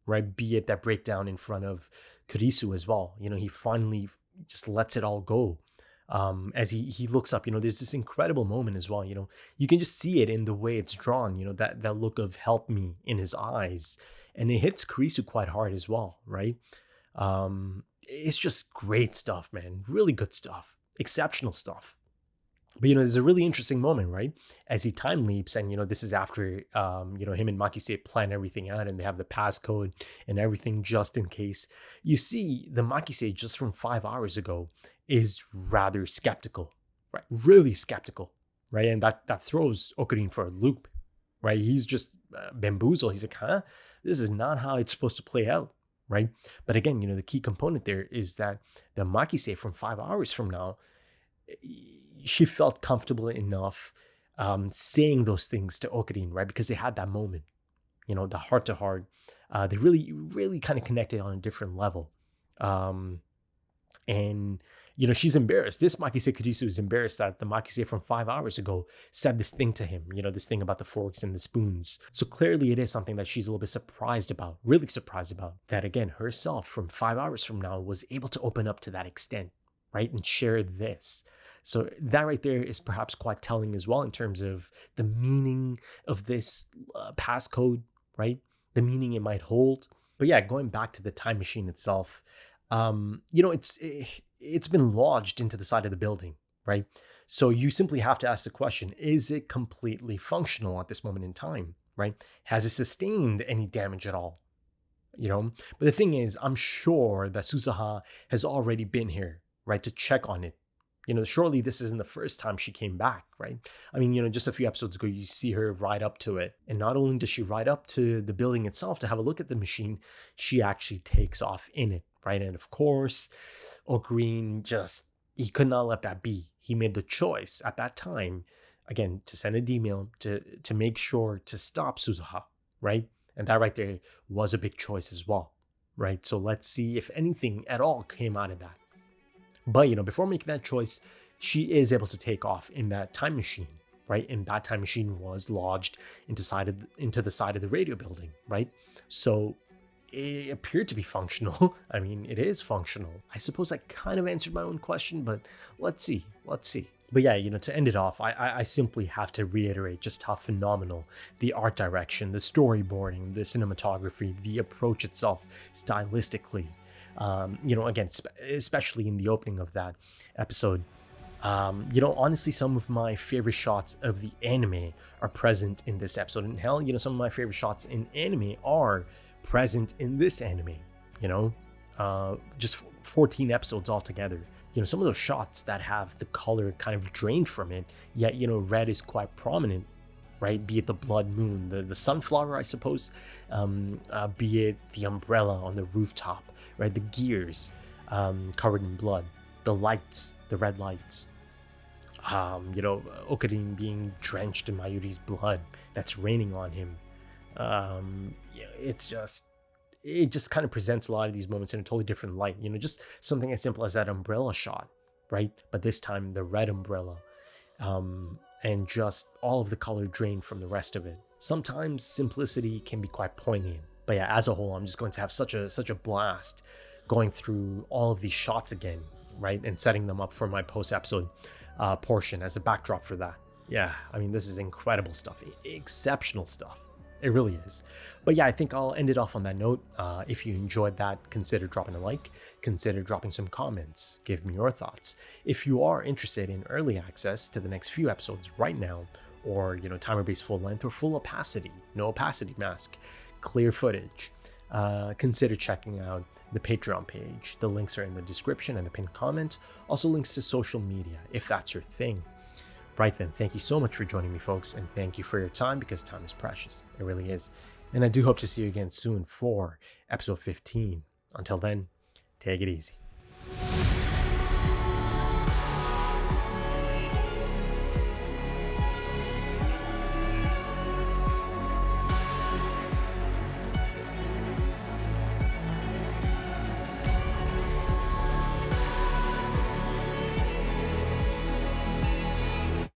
right? Be it that breakdown in front of Kurisu as well. You know, he finally just lets it all go. As he looks up, you know, there's this incredible moment as well. You know, you can just see it in the way it's drawn, you know, that look of help me in his eyes. And it hits Kurisu quite hard as well, right? It's just great stuff, man. Really good stuff. Exceptional stuff. But, you know, there's a really interesting moment, right? As he time leaps, and, you know, this is after, you know, him and Makise plan everything out and they have the passcode and everything just in case. You see the Makise just from 5 hours ago is rather skeptical, right? Really skeptical, right? And that throws Okurin for a loop, right? He's just bamboozled. He's like, huh? This is not how it's supposed to play out, right? But again, you know, the key component there is that the Makise from 5 hours from now, she felt comfortable enough saying those things to Okurin, right? Because they had that moment, you know, the heart to heart. They really kind of connected on a different level. And, you know, she's embarrassed. This Makise Kurisu is embarrassed that the Makise from 5 hours ago said this thing to him, you know, this thing about the forks and the spoons. So clearly it is something that she's a little bit surprised about, really surprised about. That again, herself from 5 hours from now was able to open up to that extent, right? And share this. So that right there is perhaps quite telling as well in terms of the meaning of this passcode, right? The meaning it might hold. But yeah, going back to the time machine itself, you know, it's been lodged into the side of the building, right? So you simply have to ask the question, is it completely functional at this moment in time, right? Has it sustained any damage at all? You know, but the thing is, I'm sure that Susaha has already been here, right, to check on it. You know, surely this isn't the first time she came back, right? I mean, you know, just a few episodes ago, you see her ride up to it. And not only does she ride up to the building itself to have a look at the machine, she actually takes off in it, right? And of course, Okurin he could not let that be. He made the choice at that time, again, to send an email to make sure to stop Susaha, right? And that right there was a big choice as well, right? So let's see if anything at all came out of that. But, you know, before making that choice, she is able to take off in that time machine, right? And that time machine was lodged into the side of the radio building, right? So it appeared to be functional. I mean, it is functional. I suppose I kind of answered my own question, but let's see. But yeah, you know, to end it off, I simply have to reiterate just how phenomenal the art direction, the storyboarding, the cinematography, the approach itself stylistically, you know, again, especially in the opening of that episode, you know, honestly, some of my favorite shots of the anime are present in this episode. And hell, you know, some of my favorite shots in anime are present in this anime, you know, just 14 episodes altogether. You know, some of those shots that have the color kind of drained from it, yet, you know, red is quite prominent, right? Be it the blood moon, the sunflower, I suppose, be it the umbrella on the rooftop, right? The gears covered in blood. the lights, the red lights. Okarin being drenched in Mayuri's blood that's raining on him. It just kind of presents a lot of these moments in a totally different light. Just something as simple as that umbrella shot, right? But this time the red umbrella, and just all of the color drained from the rest of it. Sometimes simplicity can be quite poignant, but yeah, as a whole, I'm just going to have such a blast going through all of these shots again, right, and setting them up for my post-episode portion as a backdrop for that. Yeah, I mean, this is incredible stuff, exceptional stuff. It really is. But yeah, I think I'll end it off on that note. If you enjoyed that, consider dropping a like, consider dropping some comments, give me your thoughts. If you are interested in early access to the next few episodes right now, or timer-based full length or full opacity, no opacity mask, clear footage, consider checking out the Patreon page. The links are in the description and the pinned comment. Also links to social media if that's your thing. Right then, thank you so much for joining me, folks, and thank you for your time, because time is precious. It really is. And I do hope to see you again soon for episode 15. Until then, take it easy.